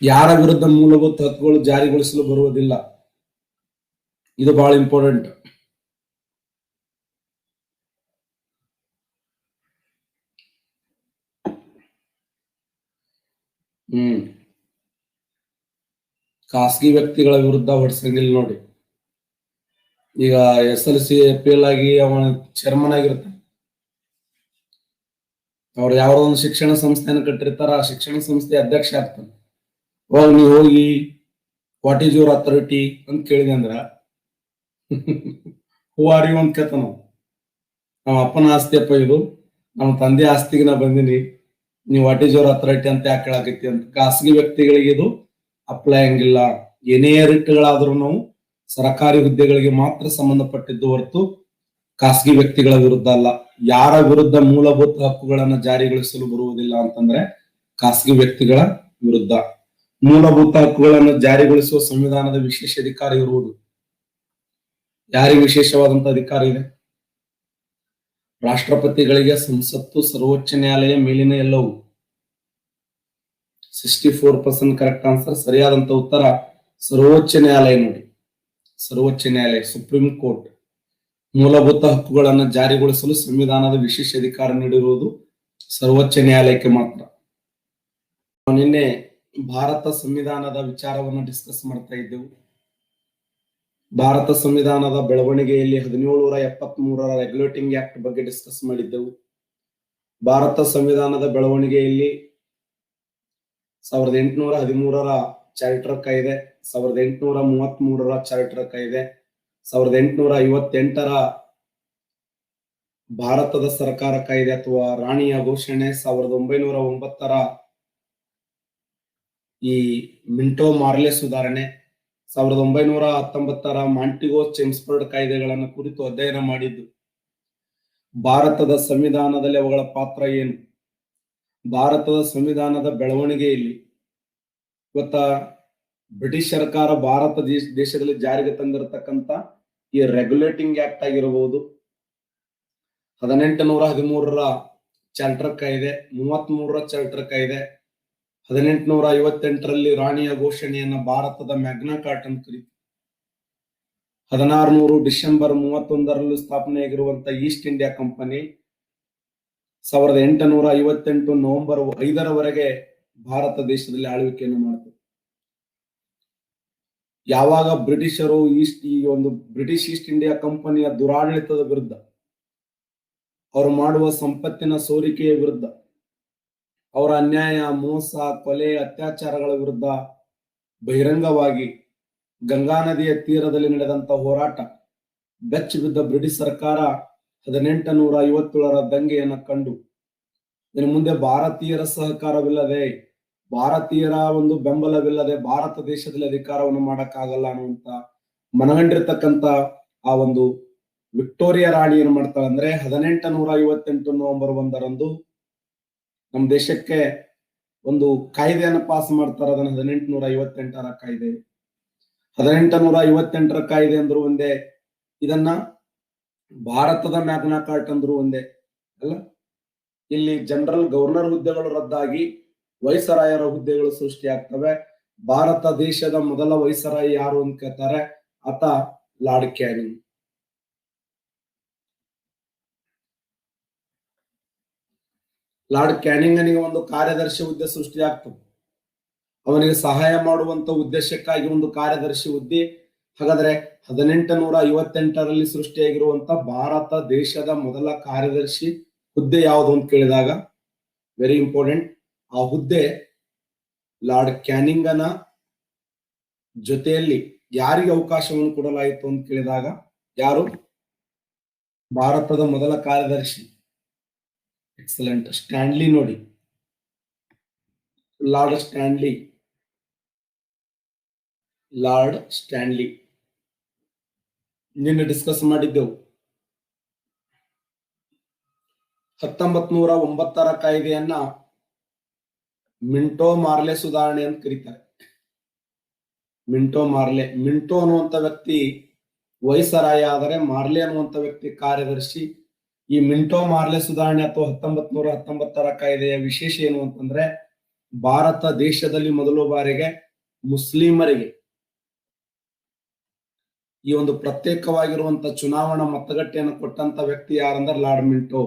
S1: ಯಾರ ವಿರುದ್ಧ ಮೂಲಭೂತ ಹಕ್ಕುಗಳು ಜಾರಿಗೊಳಿಸಲು ಬರುವುದಿಲ್ಲ? ಇದು ಬಹಳ ಇಂಪಾರ್ಟೆಂಟ್. ಖಾಸಗಿ ವ್ಯಕ್ತಿಗಳ ವಿರುದ್ಧ ಹೊಡ್ಸಂಗಿಲ್ಲ ನೋಡಿ. ಈಗ SLC ಫೇಲ್ ಆಗಿ ಅವನ ಚೇರ್ಮನ್ ಆಗಿರ್ತಾನೆ. ಅವ್ರು ಯಾವ್ದೋ ಒಂದು ಶಿಕ್ಷಣ ಸಂಸ್ಥೆಯನ್ನು ಕಟ್ಟಿರ್ತಾರ, ಆ ಶಿಕ್ಷಣ ಸಂಸ್ಥೆ ಅಧ್ಯಕ್ಷ ಆಗ್ತಾನೆ. ಅವಾಗ ನೀವು ಹೋಗಿ ವಾಟ್ ಈಸ್ ಯುವರ್ ಅಥಾರಿಟಿ ಅಂತ ಕೇಳಿದೆ ಅಂದ್ರ ಹೂ ಆರ್ ಯು ಅಂತ ಕೇಳ್ತಾನ. ನಮ್ಮ ಅಪ್ಪನ ಆಸ್ತಿ ಅಪ್ಪ ಇದು, ನಮ್ಮ ತಂದೆ ಆಸ್ತಿಗೆ ನಾ ಬಂದಿನಿ, ನೀವು ವಾಟ್ ಈಸ್ ಯುವರ್ ಅಥಾರಿಟಿ ಅಂತ ಯಾಕೆ ಕೇಳಾಕೈತಿ ಅಂತ. ಖಾಸಗಿ ವ್ಯಕ್ತಿಗಳಿಗೆ ಇದು ಅಪ್ಲೈ ಹಂಗಿಲ್ಲ. ಏನೇ ರಿಟ್ಗಳಾದ್ರೂ ನಾವು ಸರ್ಕಾರಿ ಹುದ್ದೆಗಳಿಗೆ ಮಾತ್ರ ಸಂಬಂಧಪಟ್ಟಿದ್ದು ಹೊರತು ಖಾಸಗಿ ವ್ಯಕ್ತಿಗಳ ವಿರುದ್ಧ ಅಲ್ಲ. ಯಾರ ವಿರುದ್ಧ ಮೂಲಭೂತ ಹಕ್ಕುಗಳನ್ನು ಜಾರಿಗೊಳಿಸಲು ಬರುವುದಿಲ್ಲ ಅಂತಂದ್ರೆ ಖಾಸಗಿ ವ್ಯಕ್ತಿಗಳ ವಿರುದ್ಧ. ಮೂಲಭೂತ ಹಕ್ಕುಗಳನ್ನು ಜಾರಿಗೊಳಿಸುವ ಸಂವಿಧಾನದ ವಿಶೇಷ ಅಧಿಕಾರ ಇರುವುದು. ಯಾರಿಗೆ ವಿಶೇಷವಾದಂತ ಅಧಿಕಾರ ಇದೆ? ರಾಷ್ಟ್ರಪತಿಗಳಿಗೆ, ಸಂಸತ್ತು, ಸರ್ವೋಚ್ಚ ನ್ಯಾಯಾಲಯ, ಮೇಲಿನ ಎಲ್ಲವೂ. 64% ಕರೆಕ್ಟ್ ಆನ್ಸರ್. ಸರಿಯಾದಂತ ಉತ್ತರ ಸರ್ವೋಚ್ಚ ನ್ಯಾಯಾಲಯ ನೋಡಿ. ಸರ್ವೋಚ್ಚ ನ್ಯಾಯಾಲಯ, ಸುಪ್ರೀಂ ಕೋರ್ಟ್. ಮೂಲಭೂತ ಹಕ್ಕುಗಳನ್ನು ಜಾರಿಗೊಳಿಸಲು ಸಂವಿಧಾನದ ವಿಶೇಷ ಅಧಿಕಾರ ನೀಡಿರುವುದು ಸರ್ವೋಚ್ಚ ನ್ಯಾಯಾಲಯಕ್ಕೆ ಮಾತ್ರ. ನಿನ್ನೆ ಭಾರತ ಸಂವಿಧಾನದ ವಿಚಾರವನ್ನು ಡಿಸ್ಕಸ್ ಮಾಡ್ತಾ ಇದ್ದೆವು. ಭಾರತ ಸಂವಿಧಾನದ ಬೆಳವಣಿಗೆಯಲ್ಲಿ 1773ರ ರೆಗ್ಯುಲೇಟಿಂಗ್ ಆಕ್ಟ್ ಬಗ್ಗೆ ಡಿಸ್ಕಸ್ ಮಾಡಿದ್ದೆವು. ಭಾರತ ಸಂವಿಧಾನದ ಬೆಳವಣಿಗೆಯಲ್ಲಿ 1813ರ ಚಾರ್ಟರ್ ಕಾಯ್ದೆ, 1833ರ ಚಾರ್ಟರ್ ಕಾಯ್ದೆ, 1858ರ ಭಾರತದ ಸರ್ಕಾರ ಕಾಯ್ದೆ ಅಥವಾ ರಾಣಿಯ ಘೋಷಣೆ, 1909ರ ಈ ಮಿಂಟೋ ಮಾರ್ಲೆ ಸುಧಾರಣೆ, 1919ರ ಮಾಂಟಿಗೋ ಚೆಮ್ಸ್ಫರ್ಡ್ ಕಾಯ್ದೆಗಳನ್ನು ಕುರಿತು ಅಧ್ಯಯನ ಮಾಡಿದ್ದು. ಭಾರತದ ಸಂವಿಧಾನದಲ್ಲಿ ಅವುಗಳ ಪಾತ್ರ ಏನು? ಭಾರತದ ಸಂವಿಧಾನದ ಬೆಳವಣಿಗೆಯಲ್ಲಿ ಇವತ್ತ ಬ್ರಿಟಿಷ್ ಸರ್ಕಾರ ಭಾರತ ದೇಶದಲ್ಲಿ ಜಾರಿಗೆ ತಂದಿರತಕ್ಕಂತ ಈ ರೆಗ್ಯುಲೇಟಿಂಗ್ ಆಕ್ಟ್ ಆಗಿರಬಹುದು, 1813ರ ಚಾರ್ಟರ್ ಕಾಯ್ದೆ, 33ರ ಚಾರ್ಟರ್ ಕಾಯ್ದೆ, 1858ರಲ್ಲಿ ರಾಣಿಯ ಘೋಷಣೆಯನ್ನ ಭಾರತದ ಮ್ಯಾಗ್ನಾ ಕಾರ್ಟ ಅಂತ ಕರೀತೀವಿ. 1600 ಡಿಸೆಂಬರ್ 31ರಲ್ಲಿ ಸ್ಥಾಪನೆಯಾಗಿರುವಂತಹ ಈಸ್ಟ್ ಇಂಡಿಯಾ ಕಂಪನಿ 1858 ನವೆಂಬರ್ 5ರವರೆಗೆ ಭಾರತ ದೇಶದಲ್ಲಿ ಆಳ್ವಿಕೆಯನ್ನು ಮಾಡ್ತಾರೆ. ಯಾವಾಗ ಬ್ರಿಟಿಷರು ಈ ಒಂದು ಬ್ರಿಟಿಷ್ ಈಸ್ಟ್ ಇಂಡಿಯಾ ಕಂಪನಿಯ ದುರಾಡಳಿತದ ವಿರುದ್ಧ, ಅವರು ಮಾಡುವ ಸಂಪತ್ತಿನ ಸೋರಿಕೆಯ ವಿರುದ್ಧ, ಅವರ ಅನ್ಯಾಯ, ಮೋಸ, ಕೊಲೆ, ಅತ್ಯಾಚಾರಗಳ ವಿರುದ್ಧ ಬಹಿರಂಗವಾಗಿ ಗಂಗಾ ನದಿಯ ತೀರದಲ್ಲಿ ನಡೆದಂತ ಹೋರಾಟ ಬೆಚ್ಚ ಬಿದ್ದ ಬ್ರಿಟಿಷ್ ಸರ್ಕಾರ 1857ರ ದಂಗೆಯನ್ನ ಕಂಡು ಇನ್ನು ಮುಂದೆ ಭಾರತೀಯರ ಸಹಕಾರವಿಲ್ಲದೆ, ಭಾರತೀಯರ ಒಂದು ಬೆಂಬಲವಿಲ್ಲದೆ ಭಾರತ ದೇಶದಲ್ಲಿ ಅಧಿಕಾರವನ್ನು ಮಾಡಕ್ಕಾಗಲ್ಲ ಅನ್ನುವಂತ ಮನಗಂಡಿರ್ತಕ್ಕಂತ ಆ ಒಂದು ವಿಕ್ಟೋರಿಯಾ ರಾಣಿ ಏನ್ ಮಾಡ್ತಾಳೆ ಅಂದ್ರೆ 1858 ನವೆಂಬರ್ 1ರಂದು ನಮ್ಮ ದೇಶಕ್ಕೆ ಒಂದು ಕಾಯ್ದೆಯನ್ನು ಪಾಸ್ ಮಾಡ್ತಾರೆ. ಅದನ್ನ 1858ರ ಕಾಯ್ದೆ. 1858ರ ಕಾಯ್ದೆ ಅಂದ್ರು ಒಂದೇ, ಇದನ್ನ ಭಾರತದ ಮ್ಯಾಗ್ನಾ ಕಾರ್ಟ್ ಅಂದ್ರು ಒಂದೇ ಅಲ್ಲ. ಇಲ್ಲಿ ಜನರಲ್ ಗವರ್ನರ್ ಹುದ್ದೆಗಳು ರದ್ದಾಗಿ ವೈಸರಾಯರ ಹುದ್ದೆಗಳು ಸೃಷ್ಟಿಯಾಗ್ತವೆ. ಭಾರತ ದೇಶದ ಮೊದಲ ವೈಸರಾಯಿ ಯಾರು ಅಂತ ಕೇಳ್ತಾರೆ, ಆತ ಲಾರ್ಡ್ ಕ್ಯಾನಿಂಗ್. ಲಾರ್ಡ್ ಕ್ಯಾನಿಂಗನಿಗೆ ಒಂದು ಕಾರ್ಯದರ್ಶಿ ಹುದ್ದೆ ಸೃಷ್ಟಿಯಾಗ್ತದೆ. ಅವನಿಗೆ ಸಹಾಯ ಮಾಡುವಂತ ಉದ್ದೇಶಕ್ಕಾಗಿ ಒಂದು ಕಾರ್ಯದರ್ಶಿ ಹುದ್ದೆ. ಹಾಗಾದ್ರೆ 1858ರಲ್ಲಿ ಸೃಷ್ಟಿಯಾಗಿರುವಂತ ಭಾರತ ದೇಶದ ಮೊದಲ ಕಾರ್ಯದರ್ಶಿ ಹುದ್ದೆ ಯಾವುದು ಅಂತ ಕೇಳಿದಾಗ ವೆರಿ ಇಂಪಾರ್ಟೆಂಟ್, ಆ ಹುದ್ದೆ ಲಾರ್ಡ್ ಕ್ಯಾನಿಂಗನ ಜೊತೆಯಲ್ಲಿ ಯಾರಿಗೆ ಅವಕಾಶವನ್ನು ಕೊಡಲಾಯಿತು ಅಂತ ಕೇಳಿದಾಗ ಯಾರು? ಭಾರತದ ಮೊದಲ ಕಾರ್ಯದರ್ಶಿ. ಎಕ್ಸಲೆಂಟ್. ಸ್ಟ್ಯಾನ್ಲಿ ನೋಡಿ, ಲಾರ್ಡ್ ಸ್ಟ್ಯಾನ್ಲಿ. ಲಾರ್ಡ್ ಸ್ಟ್ಯಾನ್ಲಿ ನಿನ್ನೆ ಡಿಸ್ಕಸ್ ಮಾಡಿದ್ದೆವು. 1909ರ ಕಾಯ್ದೆಯನ್ನ ಮಿಂಟೋ ಮಾರ್ಲೆ ಸುಧಾರಣೆ ಅಂತ ಕರೀತಾರೆ. ಮಿಂಟೋ ಮಾರ್ಲೆ. ಮಿಂಟೋ ಅನ್ನುವಂತ ವ್ಯಕ್ತಿ ವೈಸರಾಯ, ಆದರೆ ಮಾರ್ಲೆ ಅನ್ನುವಂತ ವ್ಯಕ್ತಿ ಕಾರ್ಯದರ್ಶಿ. ಈ ಮಿಂಟೋ ಮಾರ್ಲೆ ಸುಧಾರಣೆ ಅಥವಾ 1919ರ ಕಾಯ್ದೆಯ ವಿಶೇಷ ಏನು ಅಂತಂದ್ರೆ, ಭಾರತ ದೇಶದಲ್ಲಿ ಮೊದಲ ಬಾರಿಗೆ ಮುಸ್ಲಿಮರಿಗೆ ಈ ಒಂದು ಪ್ರತ್ಯೇಕವಾಗಿರುವಂತ ಚುನಾವಣಾ ಮತಗಟ್ಟೆಯನ್ನು ಕೊಟ್ಟಂತ ವ್ಯಕ್ತಿ ಯಾರಂದ್ರೆ ಲಾರ್ಡ್ ಮಿಂಟೋ.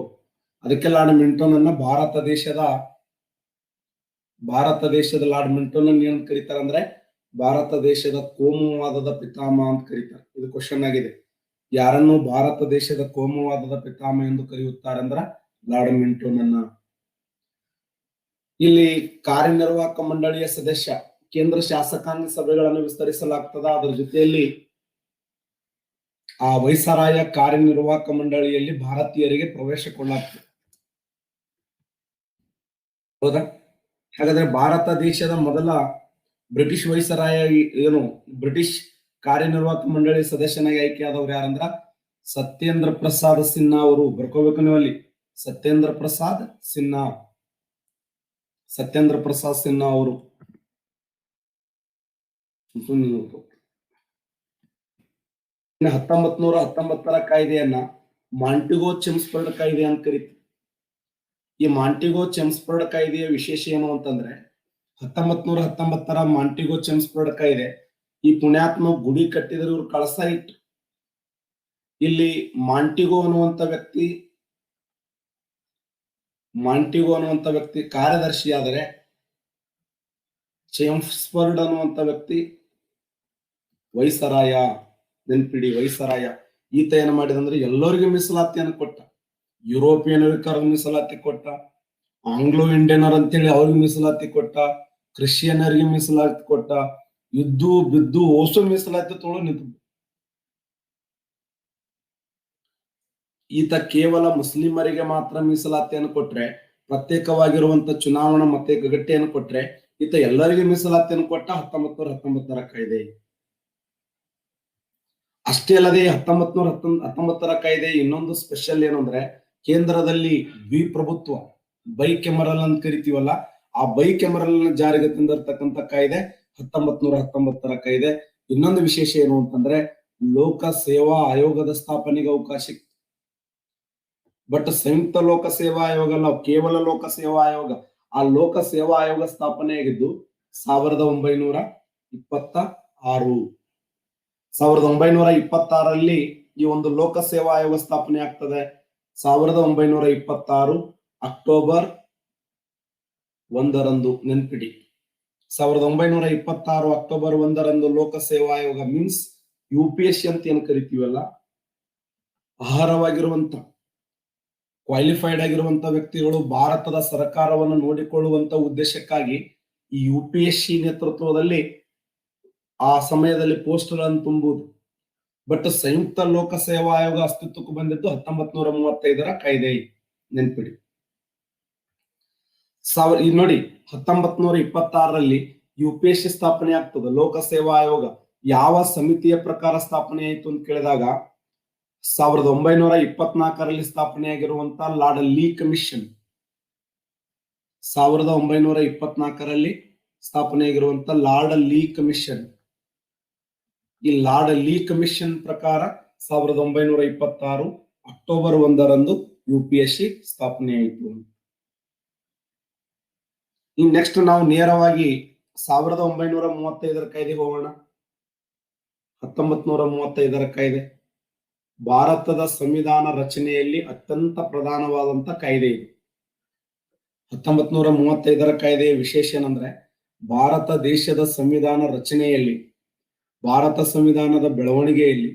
S1: ಅದಕ್ಕೆ ಲಾರ್ಡ್ ಮಿಂಟೋನನ್ನ ಭಾರತ ದೇಶದ ಲಾರ್ಡ್ ಮಿಂಟೋನ ಏನ್ ಕರೀತಾರೆ ಅಂದ್ರೆ ಭಾರತ ದೇಶದ ಕೋಮುವಾದದ ಪಿತಾಮಹ ಅಂತ ಕರೀತಾರೆ. ಇದು ಕ್ವಶನ್ ಆಗಿದೆ. ಯಾರನ್ನು ಭಾರತ ದೇಶದ ಕೋಮುವಾದದ ಪಿತಾಮಹ ಎಂದು ಕರೆಯುತ್ತಾರೆ ಅಂದ್ರ ಲಾರ್ಡ್ ಮಿಂಟೋನನ್ನ. ಇಲ್ಲಿ ಕಾರ್ಯನಿರ್ವಾಹಕ ಮಂಡಳಿಯ ಸದಸ್ಯ, ಕೇಂದ್ರ ಶಾಸಕಾಂಗ ಸಭೆಗಳನ್ನು ವಿಸ್ತರಿಸಲಾಗ್ತದ. ಅದರ ಜೊತೆಯಲ್ಲಿ ಆ ವೈಸರಾಯ ಕಾರ್ಯನಿರ್ವಾಹಕ ಮಂಡಳಿಯಲ್ಲಿ ಭಾರತೀಯರಿಗೆ ಪ್ರವೇಶ ಕೊಡಲಾಗ್ತದೆ. ಹೌದಾ? ಹಾಗಾದ್ರೆ ಭಾರತ ದೇಶದ ಮೊದಲ ಬ್ರಿಟಿಷ್ ವೈಸರಾಯ ಏನು ಬ್ರಿಟಿಷ್ ಕಾರ್ಯನಿರ್ವಾಹಕ ಮಂಡಳಿ ಸದಸ್ಯನಾಗಿ ಆಯ್ಕೆಯಾದವ್ರು ಯಾರಂದ್ರ ಸತ್ಯೇಂದ್ರ ಪ್ರಸಾದ್ ಸಿನ್ಹಾ ಅವರು. ಬರ್ಕೋಬೇಕು ನೀವು ಅಲ್ಲಿ, ಸತ್ಯೇಂದ್ರ ಪ್ರಸಾದ್ ಸಿನ್ಹಾ. ಸತ್ಯೇಂದ್ರ ಪ್ರಸಾದ್ ಸಿನ್ಹಾ ಅವರು. 1919ರ ಕಾಯ್ದೆಯನ್ನ ಮಾಂಟಿಗೋ ಚೆಮ್ಸ್ಫರ್ಡ್ ಕಾಯ್ದೆ ಅಂತ ಕರೀತೀವಿ. ಈ ಮಾಂಟಿಗೋ ಚೆಮ್ಸ್ಫರ್ಡ್ ಕಾಯ್ದೆಯ ವಿಶೇಷ ಏನು ಅಂತಂದ್ರೆ 1919ರ ಮಾಂಟಿಗೋ ಚೆಮ್ಸ್ಫರ್ಡ್ ಕಾಯ್ದೆ ಈ ಪುಣ್ಯಾತ್ಮ ಗುಡಿ ಕಟ್ಟಿದ್ರೆ ಇವ್ರು ಕಳಸ ಇಟ್ಟು. ಇಲ್ಲಿ ಮಾಂಟಿಗೋ ಅನ್ನುವಂತ ವ್ಯಕ್ತಿ ಕಾರ್ಯದರ್ಶಿ, ಆದರೆ ಚೆಮ್ಸ್ಫರ್ಡ್ ಅನ್ನುವಂತ ವ್ಯಕ್ತಿ ವೈಸರಾಯ. ನೆನ್ಪಿಡಿ, ವೈಸರಾಯ. ಈತ ಏನ್ ಮಾಡಿದಂದ್ರೆ ಎಲ್ಲರಿಗೂ ಮೀಸಲಾತಿಯನ್ನು ಕೊಟ್ಟ. ಯುರೋಪಿಯನರಿಗೆ ಮೀಸಲಾತಿ ಕೊಟ್ಟ, ಆಂಗ್ಲೋ ಇಂಡಿಯನರ್ ಅಂತೇಳಿ ಅವ್ರಿಗೆ ಮೀಸಲಾತಿ ಕೊಟ್ಟ, ಕ್ರಿಶ್ಚಿಯನರಿಗೆ ಮೀಸಲಾತಿ ಕೊಟ್ಟ, ಇದ್ದು ಬಿದ್ದು ಓಸು ಮೀಸಲಾತಿ ತೊಗೊಂಡು ನಿಂತು. ಈತ ಕೇವಲ ಮುಸ್ಲಿಮರಿಗೆ ಮಾತ್ರ ಮೀಸಲಾತಿಯನ್ನು ಕೊಟ್ರೆ, ಪ್ರತ್ಯೇಕವಾಗಿರುವಂತ ಚುನಾವಣಾ ಮತಗಟ್ಟೆಯನ್ನು ಕೊಟ್ರೆ, ಈತ ಎಲ್ಲರಿಗೂ ಮೀಸಲಾತಿಯನ್ನು ಕೊಟ್ಟ. 1919ರ ಕಾಯ್ದೆ. ಅಷ್ಟೇ ಅಲ್ಲದೆ 1919ರ ಕಾಯ್ದೆ ಇನ್ನೊಂದು ಸ್ಪೆಷಲ್ ಏನಂದ್ರೆ, ಕೇಂದ್ರದಲ್ಲಿ ದ್ವಿಪ್ರಭುತ್ವ, ಬೈಕೆಮರಲ್ ಅಂತ ಕರಿತೀವಲ್ಲ, ಆ ಬೈಕೆಮರಲ್ ಜಾರಿಗೆ ತಂದಿರತಕ್ಕಂತ ಕಾಯ್ದೆ 1919ರ ಕಾಯ್ದೆ. ಇನ್ನೊಂದು ವಿಶೇಷ ಏನು ಅಂತಂದ್ರೆ, ಲೋಕ ಸೇವಾ ಆಯೋಗದ ಸ್ಥಾಪನೆಗೆ ಅವಕಾಶ. ಬಟ್ ಸಂಯುಕ್ತ ಲೋಕ ಸೇವಾ ಆಯೋಗ ಅಲ್ಲ, ಕೇವಲ ಲೋಕ ಸೇವಾ ಆಯೋಗ. ಆ ಲೋಕ ಸೇವಾ ಆಯೋಗ ಸ್ಥಾಪನೆಯಾಗಿದ್ದು 1926. 1926ರಲ್ಲಿ ಈ ಒಂದು ಲೋಕ ಸೇವಾ ಆಯೋಗ ಸ್ಥಾಪನೆ ಆಗ್ತದೆ. 1926 ಅಕ್ಟೋಬರ್ 1ರಂದು ನೆನ್ಪಿಡಿ. 1926 ಅಕ್ಟೋಬರ್ 1ರಂದು ಲೋಕ ಸೇವಾ ಆಯೋಗ ಮೀನ್ಸ್ UPSC ಅಂತ ಏನ್ ಕರಿತೀವಲ್ಲ, ಆಹಾರವಾಗಿರುವಂತ ಕ್ವಾಲಿಫೈಡ್ ಆಗಿರುವಂತ ವ್ಯಕ್ತಿಗಳು ಭಾರತದ ಸರ್ಕಾರವನ್ನು ನೋಡಿಕೊಳ್ಳುವಂತ ಉದ್ದೇಶಕ್ಕಾಗಿ ಈ UPSC ನೇತೃತ್ವದಲ್ಲಿ ಆ ಸಮಯದಲ್ಲಿ ಪೋಸ್ಟ್ಗಳನ್ನು ತುಂಬುವುದು. ಬಟ್ ಸಂಯುಕ್ತ ಲೋಕ ಸೇವಾ ಆಯೋಗ ಅಸ್ತಿತ್ವಕ್ಕೆ ಬಂದಿದ್ದು 1935ರ ಕಾಯ್ದೆ. ನೆನ್ಪಿಡಿ. ನೋಡಿ, 1926ರಲ್ಲಿ UPSC ಸ್ಥಾಪನೆ ಆಗ್ತದೆ. ಲೋಕ ಸೇವಾ ಆಯೋಗ ಯಾವ ಸಮಿತಿಯ ಪ್ರಕಾರ ಸ್ಥಾಪನೆ ಆಯಿತು ಅಂತ ಕೇಳಿದಾಗ 1924ರಲ್ಲಿ ಸ್ಥಾಪನೆಯಾಗಿರುವಂತ ಲಾರ್ಡ್ ಲೀ ಕಮಿಷನ್. 1924ರಲ್ಲಿ ಸ್ಥಾಪನೆಯಾಗಿರುವಂತ ಲಾರ್ಡ್ ಲೀ ಕಮಿಷನ್. ಈ ಲಾರ್ಡ್ ಲೀ ಕಮಿಷನ್ ಪ್ರಕಾರ 1926 ಅಕ್ಟೋಬರ್ 1ರಂದು UPSC ಸ್ಥಾಪನೆ ಆಯಿತು. ಈ ನೆಕ್ಸ್ಟ್ ನಾವು ನೇರವಾಗಿ 1935ರ ಕಾಯ್ದೆ ಹೋಗೋಣ. 1935ರ ಕಾಯ್ದೆ ಭಾರತದ ಸಂವಿಧಾನ ರಚನೆಯಲ್ಲಿ ಅತ್ಯಂತ ಪ್ರಧಾನವಾದಂತ ಕಾಯ್ದೆ ಇದು. 1935 ಕಾಯ್ದೆಯ ವಿಶೇಷ ಏನಂದ್ರೆ ಭಾರತ ದೇಶದ ಸಂವಿಧಾನ ರಚನೆಯಲ್ಲಿ, ಭಾರತ ಸಂವಿಧಾನದ ಬೆಳವಣಿಗೆಯಲ್ಲಿ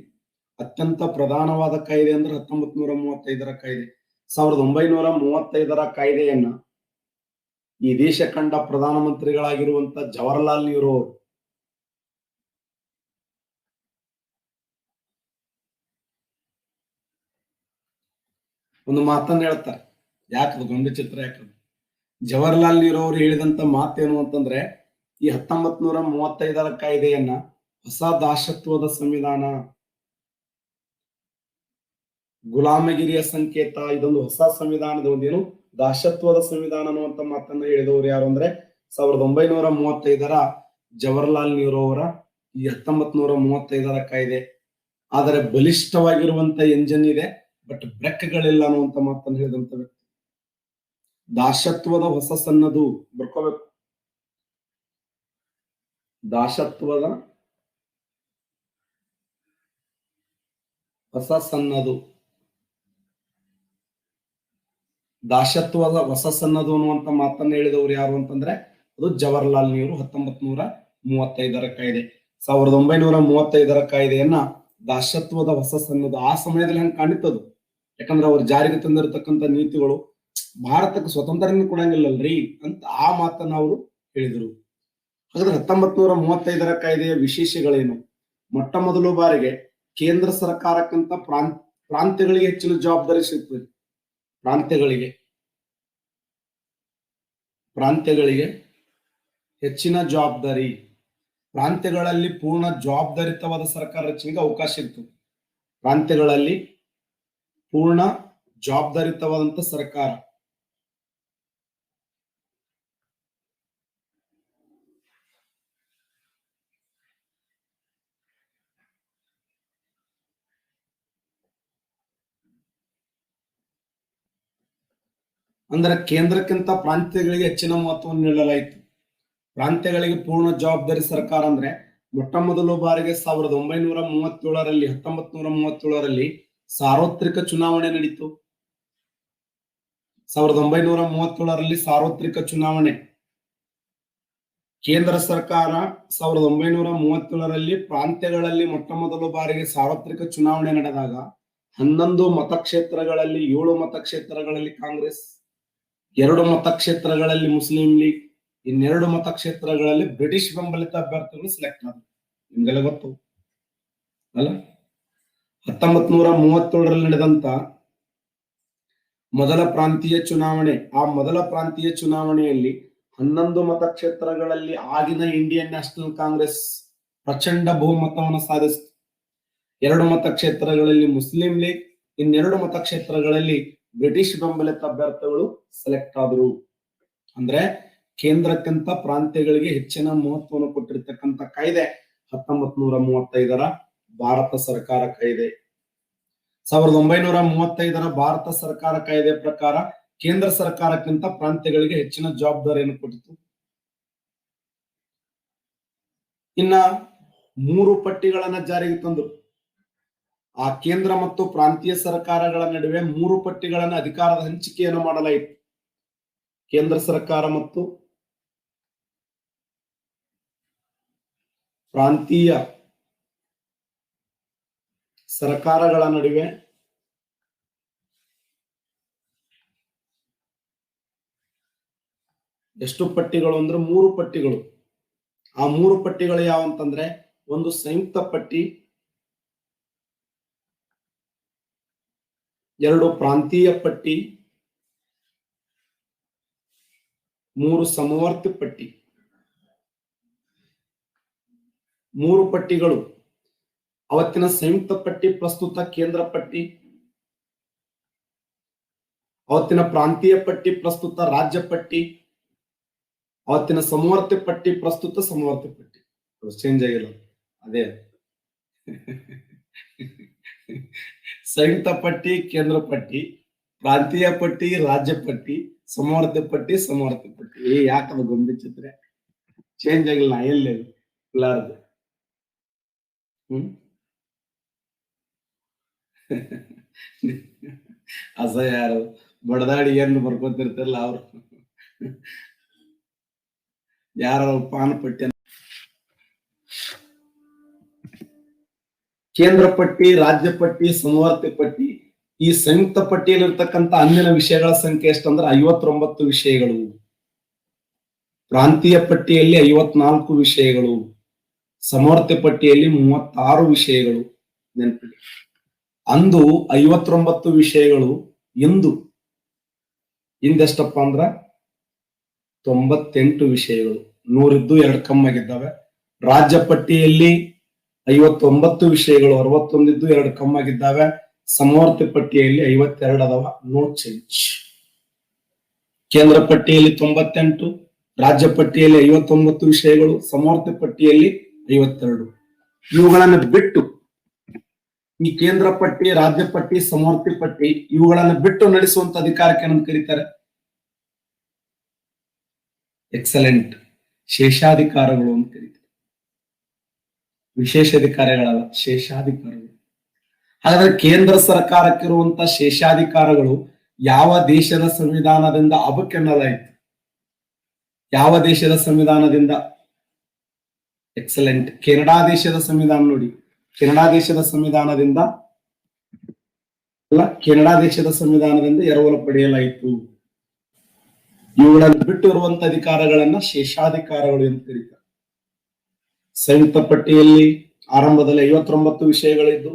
S1: ಅತ್ಯಂತ ಪ್ರಧಾನವಾದ ಕಾಯ್ದೆ ಅಂದ್ರೆ 1935 ಕಾಯ್ದೆ. 1935 ಕಾಯ್ದೆಯನ್ನ ಈ ದೇಶ ಕಂಡ ಪ್ರಧಾನಮಂತ್ರಿಗಳಾಗಿರುವಂತ ಜವಾಹರ್ಲಾಲ್ ನೆಹರು ಅವರು ಒಂದು ಮಾತನ್ನ ಹೇಳ್ತಾರೆ. ಯಾಕದು ಗೊಂಬೆ ಚಿತ್ರ ಯಾಕದು? ಜವಾಹರ್ಲಾಲ್ ನೆಹರು ಅವರು ಹೇಳಿದಂತ ಮಾತೇನು ಅಂತಂದ್ರೆ, ಈ 1935 ಕಾಯ್ದೆಯನ್ನ ಹೊಸ ದಾಸತ್ವದ ಸಂವಿಧಾನ, ಗುಲಾಮಗಿರಿಯ ಸಂಕೇತ, ಇದೊಂದು ಹೊಸ ಸಂವಿಧಾನದ ಒಂದೇನು ದಾಸತ್ವದ ಸಂವಿಧಾನ ಅನ್ನುವಂತ ಮಾತನ್ನ ಹೇಳಿದವರು ಯಾರು ಅಂದ್ರೆ 1935 ಜವಾಹರ್ಲಾಲ್ ನೆಹರು ಅವರ ಈ 1935 ಕಾಯ್ದೆ. ಆದರೆ ಬಲಿಷ್ಠವಾಗಿರುವಂತ ಎಂಜಿನ್ ಇದೆ, ಬಟ್ ಬ್ರೆಕ್ಗಳಿಲ್ಲ ಅನ್ನುವಂತ ಮಾತನ್ನು ಹೇಳಿದಂತ ವ್ಯಕ್ತಿ. ದಾಸತ್ವದ ಹೊಸ ಸನ್ನದು ಬರ್ಕೋಬೇಕು. ದಾಸತ್ವದ ಹೊಸ ಸನ್ನದು, ದಾಸತ್ವದ ಹೊಸ ಸನ್ನದು ಅನ್ನುವಂತ ಮಾತನ್ನ ಹೇಳಿದವರು ಯಾರು ಅಂತಂದ್ರೆ ಅದು ಜವಾಹರ್ಲಾಲ್ ನೆಹರು. 1935 ಕಾಯ್ದೆ, 1935 ಕಾಯ್ದೆಯನ್ನ ದಾಸತ್ವದ ಹೊಸ ಸನ್ನದು. ಆ ಸಮಯದಲ್ಲಿ ಹಂಗೆ ಕಾಣಿತ್ತದು, ಯಾಕಂದ್ರೆ ಅವ್ರು ಜಾರಿಗೆ ತಂದಿರತಕ್ಕಂತ ನೀತಿಗಳು ಭಾರತಕ್ಕೆ ಸ್ವತಂತ್ರನೇ ಕೊಡಂಗಿಲ್ಲಲ್ರಿ ಅಂತ ಆ ಮಾತನ್ನ ಅವರು ಹೇಳಿದರು. ಹಾಗಾದ್ರೆ 1935 ಕಾಯ್ದೆಯ ವಿಶೇಷಗಳೇನು? ಮೊಟ್ಟ ಮೊದಲು ಬಾರಿಗೆ ಕೇಂದ್ರ ಸರ್ಕಾರಕ್ಕಿಂತ ಪ್ರಾಂತ್ಯಗಳಿಗೆ ಹೆಚ್ಚಿನ ಜವಾಬ್ದಾರಿ ಸಿಗ್ತದೆ. ಪ್ರಾಂತ್ಯಗಳಿಗೆ ಹೆಚ್ಚಿನ ಜವಾಬ್ದಾರಿ, ಪ್ರಾಂತ್ಯಗಳಲ್ಲಿ ಪೂರ್ಣ ಜವಾಬ್ದಾರಿತವಾದ ಸರ್ಕಾರ ರಚನೆಗೆ ಅವಕಾಶ ಇರ್ತದೆ. ಪ್ರಾಂತ್ಯಗಳಲ್ಲಿ ಪೂರ್ಣ ಜವಾಬ್ದಾರಿತವಾದಂತ ಸರ್ಕಾರ. ಅಂದ್ರೆ ಕೇಂದ್ರಕ್ಕಿಂತ ಪ್ರಾಂತ್ಯಗಳಿಗೆ ಹೆಚ್ಚಿನ ಮಹತ್ವವನ್ನು ನೀಡಲಾಯಿತು. ಪ್ರಾಂತ್ಯಗಳಿಗೆ ಪೂರ್ಣ ಜವಾಬ್ದಾರಿ ಸರ್ಕಾರ ಅಂದ್ರೆ ಮೊಟ್ಟ ಮೊದಲು ಬಾರಿಗೆ 1937ರಲ್ಲಿ ಸಾರ್ವತ್ರಿಕ ಚುನಾವಣೆ ನಡೀತು. 1937ರಲ್ಲಿ ಸಾರ್ವತ್ರಿಕ ಚುನಾವಣೆ. ಕೇಂದ್ರ ಸರ್ಕಾರ 1937ರಲ್ಲಿ ಪ್ರಾಂತ್ಯಗಳಲ್ಲಿ ಮೊಟ್ಟ ಮೊದಲು ಬಾರಿಗೆ ಸಾರ್ವತ್ರಿಕ ಚುನಾವಣೆ ನಡೆದಾಗ 11 ಮತಕ್ಷೇತ್ರಗಳಲ್ಲಿ 7 ಮತಕ್ಷೇತ್ರಗಳಲ್ಲಿ ಕಾಂಗ್ರೆಸ್, 2 ಮತಕ್ಷೇತ್ರಗಳಲ್ಲಿ ಮುಸ್ಲಿಂ ಲೀಗ್, ಇನ್ನೆರಡು ಮತಕ್ಷೇತ್ರಗಳಲ್ಲಿ ಬ್ರಿಟಿಷ್ ಬೆಂಬಲಿತ ಅಭ್ಯರ್ಥಿಗಳು ಸೆಲೆಕ್ಟ್ ಆದರು. ನಿಮ್ಗೆಲ್ಲ ಗೊತ್ತು ಅಲ್ಲ? 1937ರಲ್ಲಿ ನಡೆದಂತ ಮೊದಲ ಪ್ರಾಂತೀಯ ಚುನಾವಣೆ, ಆ ಮೊದಲ ಪ್ರಾಂತೀಯ ಚುನಾವಣೆಯಲ್ಲಿ 11 ಮತಕ್ಷೇತ್ರಗಳಲ್ಲಿ ಆಗಿನ ಇಂಡಿಯನ್ ನ್ಯಾಷನಲ್ ಕಾಂಗ್ರೆಸ್ ಪ್ರಚಂಡ ಬಹುಮತವನ್ನು ಸಾಧಿಸಿತು. 2 ಮತಕ್ಷೇತ್ರಗಳಲ್ಲಿ ಮುಸ್ಲಿಂ ಲೀಗ್, ಇನ್ನೆರಡು ಮತಕ್ಷೇತ್ರಗಳಲ್ಲಿ ಬ್ರಿಟಿಷ್ ಬೆಂಬಲಿತ ಅಭ್ಯರ್ಥಿಗಳು ಸೆಲೆಕ್ಟ್ ಆದರು. ಅಂದ್ರೆ ಕೇಂದ್ರಕ್ಕಿಂತ ಪ್ರಾಂತ್ಯಗಳಿಗೆ ಹೆಚ್ಚಿನ ಮಹತ್ವವನ್ನು ಕೊಟ್ಟಿರ್ತಕ್ಕಂಥ ಕಾಯ್ದೆ 1935 ಭಾರತ ಸರ್ಕಾರ ಕಾಯ್ದೆ. 1935 ಭಾರತ ಸರ್ಕಾರ ಕಾಯ್ದೆ ಪ್ರಕಾರ ಕೇಂದ್ರ ಸರ್ಕಾರಕ್ಕಿಂತ ಪ್ರಾಂತ್ಯಗಳಿಗೆ ಹೆಚ್ಚಿನ ಜವಾಬ್ದಾರಿಯನ್ನು ಕೊಟ್ಟಿತು. ಇನ್ನ 3 ಪಟ್ಟಿಗಳನ್ನ ಜಾರಿಗೆ ತಂದರು. ಆ ಕೇಂದ್ರ ಮತ್ತು ಪ್ರಾಂತೀಯ ಸರ್ಕಾರಗಳ ನಡುವೆ 3 ಪಟ್ಟಿಗಳನ್ನ ಅಧಿಕಾರದ ಹಂಚಿಕೆಯನ್ನು ಮಾಡಲಾಯಿತು. ಕೇಂದ್ರ ಸರ್ಕಾರ ಮತ್ತು ಪ್ರಾಂತೀಯ ಸರ್ಕಾರಗಳ ನಡುವೆ ಎಷ್ಟು ಪಟ್ಟಿಗಳು ಅಂದ್ರೆ 3 ಪಟ್ಟಿಗಳು. ಆ 3 ಪಟ್ಟಿಗಳು ಯಾವಂತಂದ್ರೆ, ಒಂದು ಸಂಯುಕ್ತ ಪಟ್ಟಿ, 2 ಪ್ರಾಂತೀಯ ಪಟ್ಟಿ, 3 ಸಮವರ್ತಿ ಪಟ್ಟಿ. 3 ಪಟ್ಟಿಗಳು ಅವತ್ತಿನ ಸಂಯುಕ್ತ ಪಟ್ಟಿ ಪ್ರಸ್ತುತ ಕೇಂದ್ರ ಪಟ್ಟಿ, ಅವತ್ತಿನ ಪ್ರಾಂತೀಯ ಪಟ್ಟಿ ಪ್ರಸ್ತುತ ರಾಜ್ಯ ಪಟ್ಟಿ, ಅವತ್ತಿನ ಸಮವರ್ತಿ ಪಟ್ಟಿ ಪ್ರಸ್ತುತ ಸಮವರ್ತಿ ಪಟ್ಟಿ. ಚೇಂಜ್ ಆಗಿಲ್ಲ, ಅದೇ ಸಂಯುಕ್ತ ಪಟ್ಟಿ ಕೇಂದ್ರ ಪಟ್ಟಿ, ಪ್ರಾಂತೀಯ ಪಟ್ಟಿ ರಾಜ್ಯ ಪಟ್ಟಿ, ಸಮವರ್ತಿ ಪಟ್ಟಿ ಸಮವರ್ತಿ ಪಟ್ಟಿ. ಯಾಕದು ಗೊಂಬೆ ಚಿತ್ರ ಚೇಂಜ್ ಆಗಿಲ್ಲ, ಎಲ್ಲಿ ಇಲ್ಲಾರ್ದು. ಅಸಹ್ಯ ಯಾರು ಬಡದಾಡಿ ಏನು ಬರ್ಕೊತಿರ್ತಾರಲ್ಲ ಅವ್ರು ಯಾರ ಪಾನ್ ಪಟ್ಟಿ ಕೇಂದ್ರ ಪಟ್ಟಿ, ರಾಜ್ಯ ಪಟ್ಟಿ, ಸಮವರ್ತಿ ಪಟ್ಟಿ, ಈ ಸಂಯುಕ್ತ ಪಟ್ಟಿಯಲ್ಲಿರ್ತಕ್ಕಂಥ ಅಂದಿನ ವಿಷಯಗಳ ಸಂಖ್ಯೆ ಎಷ್ಟಂದ್ರೆ 59 ವಿಷಯಗಳು. ಪ್ರಾಂತೀಯ ಪಟ್ಟಿಯಲ್ಲಿ 54 ವಿಷಯಗಳು, ಸಮವರ್ತಿ ಪಟ್ಟಿಯಲ್ಲಿ 36 ವಿಷಯಗಳು. ನೆನಪಿಡಿ, ಅಂದು 59 ವಿಷಯಗಳು, ಇಂದು ಇಂದೆಷ್ಟಪ್ಪ ಅಂದ್ರ 98 ವಿಷಯಗಳು. 100 ಇದ್ದು 2 ಕಮ್ಮಾಗಿದ್ದಾವೆ. ರಾಜ್ಯ ಪಟ್ಟಿಯಲ್ಲಿ 59 ವಿಷಯಗಳು, 61 ಇದ್ದು 2 ಕಮ್ಮಾಗಿದ್ದಾವೆ. ಸಮವರ್ತಿ ಪಟ್ಟಿಯಲ್ಲಿ 52 ಅದಾವ, ನೋ ಚೇಂಜ್. ಕೇಂದ್ರ ಪಟ್ಟಿಯಲ್ಲಿ 98, ರಾಜ್ಯ ಪಟ್ಟಿಯಲ್ಲಿ 59 ವಿಷಯಗಳು, ಸಮವರ್ತಿ ಪಟ್ಟಿಯಲ್ಲಿ 52. ಇವುಗಳನ್ನು ಬಿಟ್ಟು ಈ ಕೇಂದ್ರ ಪಟ್ಟಿ, ರಾಜ್ಯ ಪಟ್ಟಿ, ಸಮವರ್ತಿ ಪಟ್ಟಿ ಇವುಗಳನ್ನು ಬಿಟ್ಟು ನಡೆಸುವಂತ ಅಧಿಕಾರಕ್ಕೆ ಏನಂತ ಕರೀತಾರೆ? ಎಕ್ಸಲೆಂಟ್, ಶೇಷಾಧಿಕಾರಗಳು ಅಂತ ಕರೀತಾರೆ. ವಿಶೇಷ ಅಧಿಕಾರಿಗಳಲ್ಲ, ಶೇಷಾಧಿಕಾರಗಳು. ಹಾಗಾದ್ರೆ ಕೇಂದ್ರ ಸರ್ಕಾರಕ್ಕಿರುವಂತ ಶೇಷಾಧಿಕಾರಗಳು ಯಾವ ದೇಶದ ಸಂವಿಧಾನದಿಂದ ಅಬಕ್ಕೆನ್ನಲಾಯಿತು? ಯಾವ ದೇಶದ ಸಂವಿಧಾನದಿಂದ? ಎಕ್ಸಲೆಂಟ್, ಕೆನಡಾ ದೇಶದ ಸಂವಿಧಾನ. ನೋಡಿ, ಕೆನಡಾ ದೇಶದ ಸಂವಿಧಾನದಿಂದ ಅಲ್ಲ, ಕೆನಡಾ ದೇಶದ ಸಂವಿಧಾನದಿಂದ ಎರವಲು ಪಡೆಯಲಾಯಿತು. ಇವುಗಳನ್ನು ಬಿಟ್ಟು ಇರುವಂತ ಅಧಿಕಾರಗಳನ್ನ ಶೇಷಾಧಿಕಾರಗಳು ಎಂದು ಕರೀತಾರೆ. ಸಂಯುಕ್ತ ಪಟ್ಟಿಯಲ್ಲಿ ಆರಂಭದಲ್ಲಿ 59 ವಿಷಯಗಳಿದ್ದು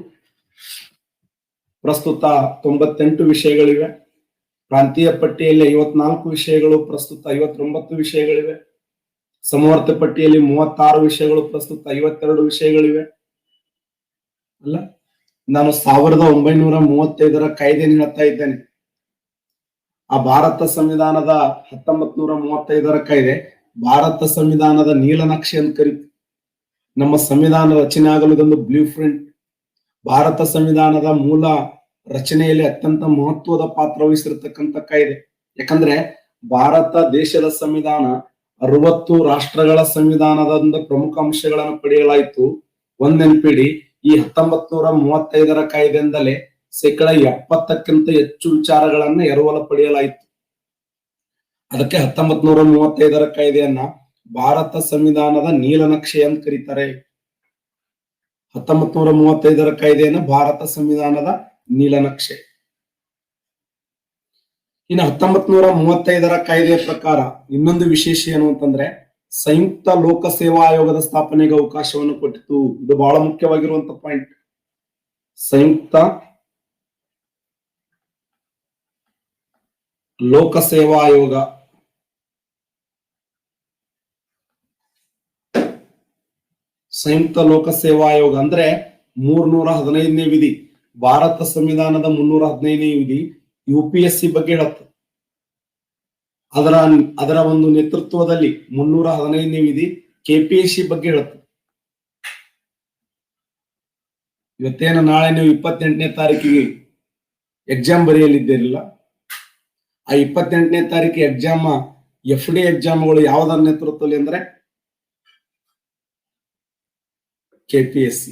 S1: ಪ್ರಸ್ತುತ 98 ವಿಷಯಗಳಿವೆ. ಪ್ರಾಂತೀಯ ಪಟ್ಟಿಯಲ್ಲಿ 54 ವಿಷಯಗಳು, ಪ್ರಸ್ತುತ 59 ವಿಷಯಗಳಿವೆ. ಸಮವರ್ತಿ ಪಟ್ಟಿಯಲ್ಲಿ 36 ವಿಷಯಗಳು, ಪ್ರಸ್ತುತ 52 ವಿಷಯಗಳಿವೆ. ಅಲ್ಲ, ನಾನು 1935 ಕಾಯ್ದೆ ಹೇಳ್ತಾ ಇದ್ದೇನೆ. ಆ ಭಾರತ ಸಂವಿಧಾನದ 1935 ಕಾಯ್ದೆ ಭಾರತ ಸಂವಿಧಾನದ ನೀಲನಕ್ಷೆ ಅಂತ ಕರೀತೀವಿ. ನಮ್ಮ ಸಂವಿಧಾನ ರಚನೆ ಆಗಲು ಇದೊಂದು ಬ್ಲೂ ಪ್ರಿಂಟ್. ಭಾರತ ಸಂವಿಧಾನದ ಮೂಲ ರಚನೆಯಲ್ಲಿ ಅತ್ಯಂತ ಮಹತ್ವದ ಪಾತ್ರ ವಹಿಸಿರ್ತಕ್ಕಂಥ ಕಾಯ್ದೆ. ಯಾಕಂದ್ರೆ ಭಾರತ ದೇಶದ ಸಂವಿಧಾನ 60 ರಾಷ್ಟ್ರಗಳ ಸಂವಿಧಾನದಿಂದ ಪ್ರಮುಖ ಅಂಶಗಳನ್ನು ಪಡೆಯಲಾಯಿತು. ಒಂದ್ ನೆನಪಿಡಿ, ಈ 1935 ಕಾಯ್ದೆಯಿಂದಲೇ 70%ಕ್ಕಿಂತ ಹೆಚ್ಚು ವಿಚಾರಗಳನ್ನ ಎರವಲು ಪಡೆಯಲಾಯಿತು. ಅದಕ್ಕೆ 1935 ಕಾಯ್ದೆಯನ್ನ ಭಾರತ ಸಂವಿಧಾನದ ನೀಲನಕ್ಷೆ ಅಂತ ಕರೀತಾರೆ. 1935 ಕಾಯ್ದೆಯನ್ನ ಭಾರತ ಸಂವಿಧಾನದ ನೀಲನಕ್ಷೆ. ಇನ್ನು 1935 ಕಾಯ್ದೆಯ ಪ್ರಕಾರ ಇನ್ನೊಂದು ವಿಶೇಷ ಏನು ಅಂತಂದ್ರೆ, ಸಂಯುಕ್ತ ಲೋಕ ಸೇವಾ ಆಯೋಗದ ಸ್ಥಾಪನೆಗೆ ಅವಕಾಶವನ್ನು ಕೊಟ್ಟಿತು. ಇದು ಬಹಳ ಮುಖ್ಯವಾಗಿರುವಂತ ಪಾಯಿಂಟ್. ಸಂಯುಕ್ತ ಲೋಕ ಸೇವಾ ಆಯೋಗ. ಸಂಯುಕ್ತ ಲೋಕ ಸೇವಾ ಆಯೋಗ ಅಂದ್ರೆ 315ನೇ ವಿಧಿ, ಭಾರತ ಸಂವಿಧಾನದ 315ನೇ ವಿಧಿ UPSC ಬಗ್ಗೆ ಹೇಳುತ್ತೆ. ಅದರ ಒಂದು ನೇತೃತ್ವದಲ್ಲಿ 315ನೇ ವಿಧಿ KPSC ಬಗ್ಗೆ ಹೇಳುತ್ತೆ. ಇವತ್ತೇನು ನಾಳೆ ನೀವು 28ನೇ ತಾರೀಕಿಗೆ ಎಕ್ಸಾಮ್ ಬರೆಯಲಿದ್ದೀರಿಲ್ಲ, ಆ 28ನೇ ತಾರೀಕು ಎಕ್ಸಾಮ್ FD ಎಕ್ಸಾಮ್ಗಳು ಯಾವುದರ ನೇತೃತ್ವದಲ್ಲಿ ಅಂದ್ರೆ KPSC.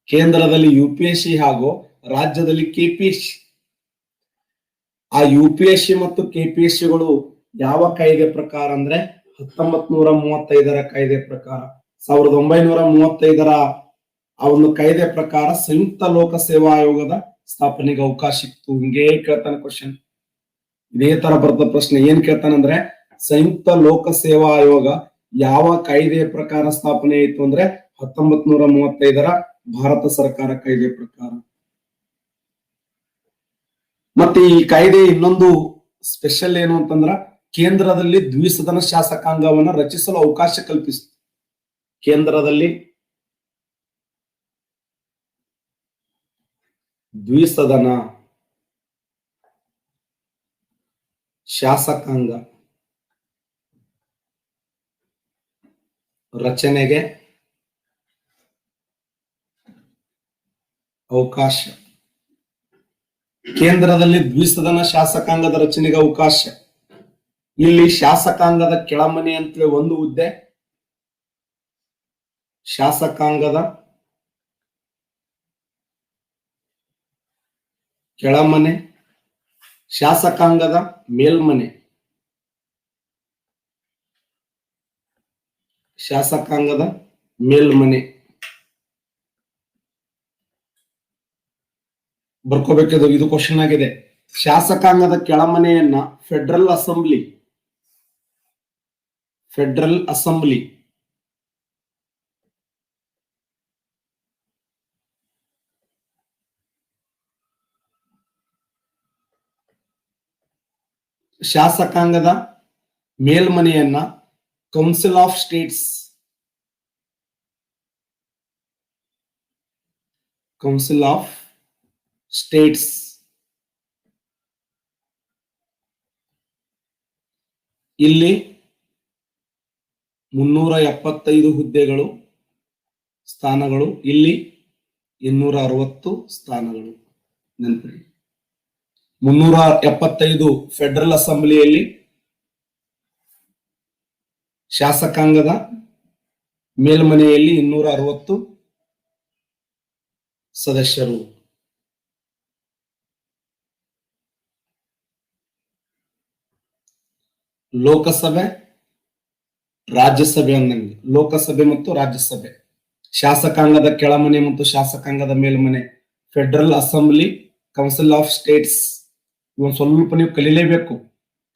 S1: ಕೇಂದ್ರದಲ್ಲಿ UPSC ಹಾಗೂ ರಾಜ್ಯದಲ್ಲಿ KPSC. ಆ UPSC ಮತ್ತು KPSCಗಳು ಯಾವ ಕಾಯ್ದೆ ಪ್ರಕಾರ ಅಂದ್ರೆ 1935 ಕಾಯ್ದೆ ಪ್ರಕಾರ. 1935 ಆ ಒಂದು ಕಾಯ್ದೆ ಪ್ರಕಾರ ಸಂಯುಕ್ತ ಲೋಕ ಸೇವಾ ಆಯೋಗದ ಸ್ಥಾಪನೆಗೆ ಅವಕಾಶ ಇತ್ತು. ಹಿಂಗೇ ಕೇಳ್ತಾನೆ ಕ್ವಶನ್, ಇದೇ ತರ ಬರ್ತದ ಪ್ರಶ್ನೆ. ಏನ್ ಕೇಳ್ತಾನಂದ್ರೆ, ಸಂಯುಕ್ತ ಲೋಕ ಸೇವಾ ಆಯೋಗ ಯಾವ ಕಾಯ್ದೆಯ ಪ್ರಕಾರ ಸ್ಥಾಪನೆ ಆಯಿತು ಅಂದ್ರೆ 1935 ಭಾರತ ಸರ್ಕಾರ ಕಾಯ್ದೆ ಪ್ರಕಾರ. ಮತ್ತೆ ಈ ಕಾಯ್ದೆ ಇನ್ನೊಂದು ಸ್ಪೆಷಲ್ ಏನು ಅಂತಂದ್ರ, ಕೇಂದ್ರದಲ್ಲಿ ದ್ವಿಸದನ ಶಾಸಕಾಂಗವನ್ನ ರಚಿಸಲು ಅವಕಾಶ ಕಲ್ಪಿಸಿತು. ಕೇಂದ್ರದಲ್ಲಿ ದ್ವಿಸದನ ಶಾಸಕಾಂಗ ರಚನೆಗೆ ಅವಕಾಶ. ಕೇಂದ್ರದಲ್ಲಿ ದ್ವಿಸದನ ಶಾಸಕಾಂಗದ ರಚನೆಗೆ ಅವಕಾಶ. ಇಲ್ಲಿ ಶಾಸಕಾಂಗದ ಕೆಳಮನೆ ಅಂತೇಳಿ ಒಂದು ಹುದ್ದೆ, ಶಾಸಕಾಂಗದ ಕೆಳಮನೆ, ಶಾಸಕಾಂಗದ ಮೇಲ್ಮನೆ. ಶಾಸಕಾಂಗದ ಮೇಲ್ಮನೆ. ಬರ್ಕೋಬೇಕಿದು, ಇದು ಕ್ವಶನ್ ಆಗಿದೆ. ಶಾಸಕಾಂಗದ ಕೆಳಮನೆಯನ್ನ ಫೆಡರಲ್ ಅಸೆಂಬ್ಲಿ. ಫೆಡರಲ್ ಅಸೆಂಬ್ಲಿ ಶಾಸಕಾಂಗದ ಮೇಲ್ಮನೆಯನ್ನ council of states. Council of states. ಇಲ್ಲಿ 375 ಹುದ್ದೆಗಳು, ಸ್ಥಾನಗಳು. ಇಲ್ಲಿ 260 ಸ್ಥಾನಗಳು. ನೆನಪಿಡಿ, 375 ಫೆಡರಲ್ ಅಸೆಂಬ್ಲಿಯಲ್ಲಿ, ಶಾಸಕಾಂಗದ ಮೇಲ್ಮನೆಯಲ್ಲಿ 260 ಸದಸ್ಯರು. ಲೋಕಸಭೆ, ರಾಜ್ಯಸಭೆ ಅಂದಂಗೆ. ಲೋಕಸಭೆ ಮತ್ತು ರಾಜ್ಯಸಭೆ. ಶಾಸಕಾಂಗದ ಕೆಳಮನೆ ಮತ್ತು ಶಾಸಕಾಂಗದ ಮೇಲ್ಮನೆ federal assembly, council of states. ಇವನ್ ಸ್ವಲ್ಪ ನೀವು ಕಲೀಲೇಬೇಕು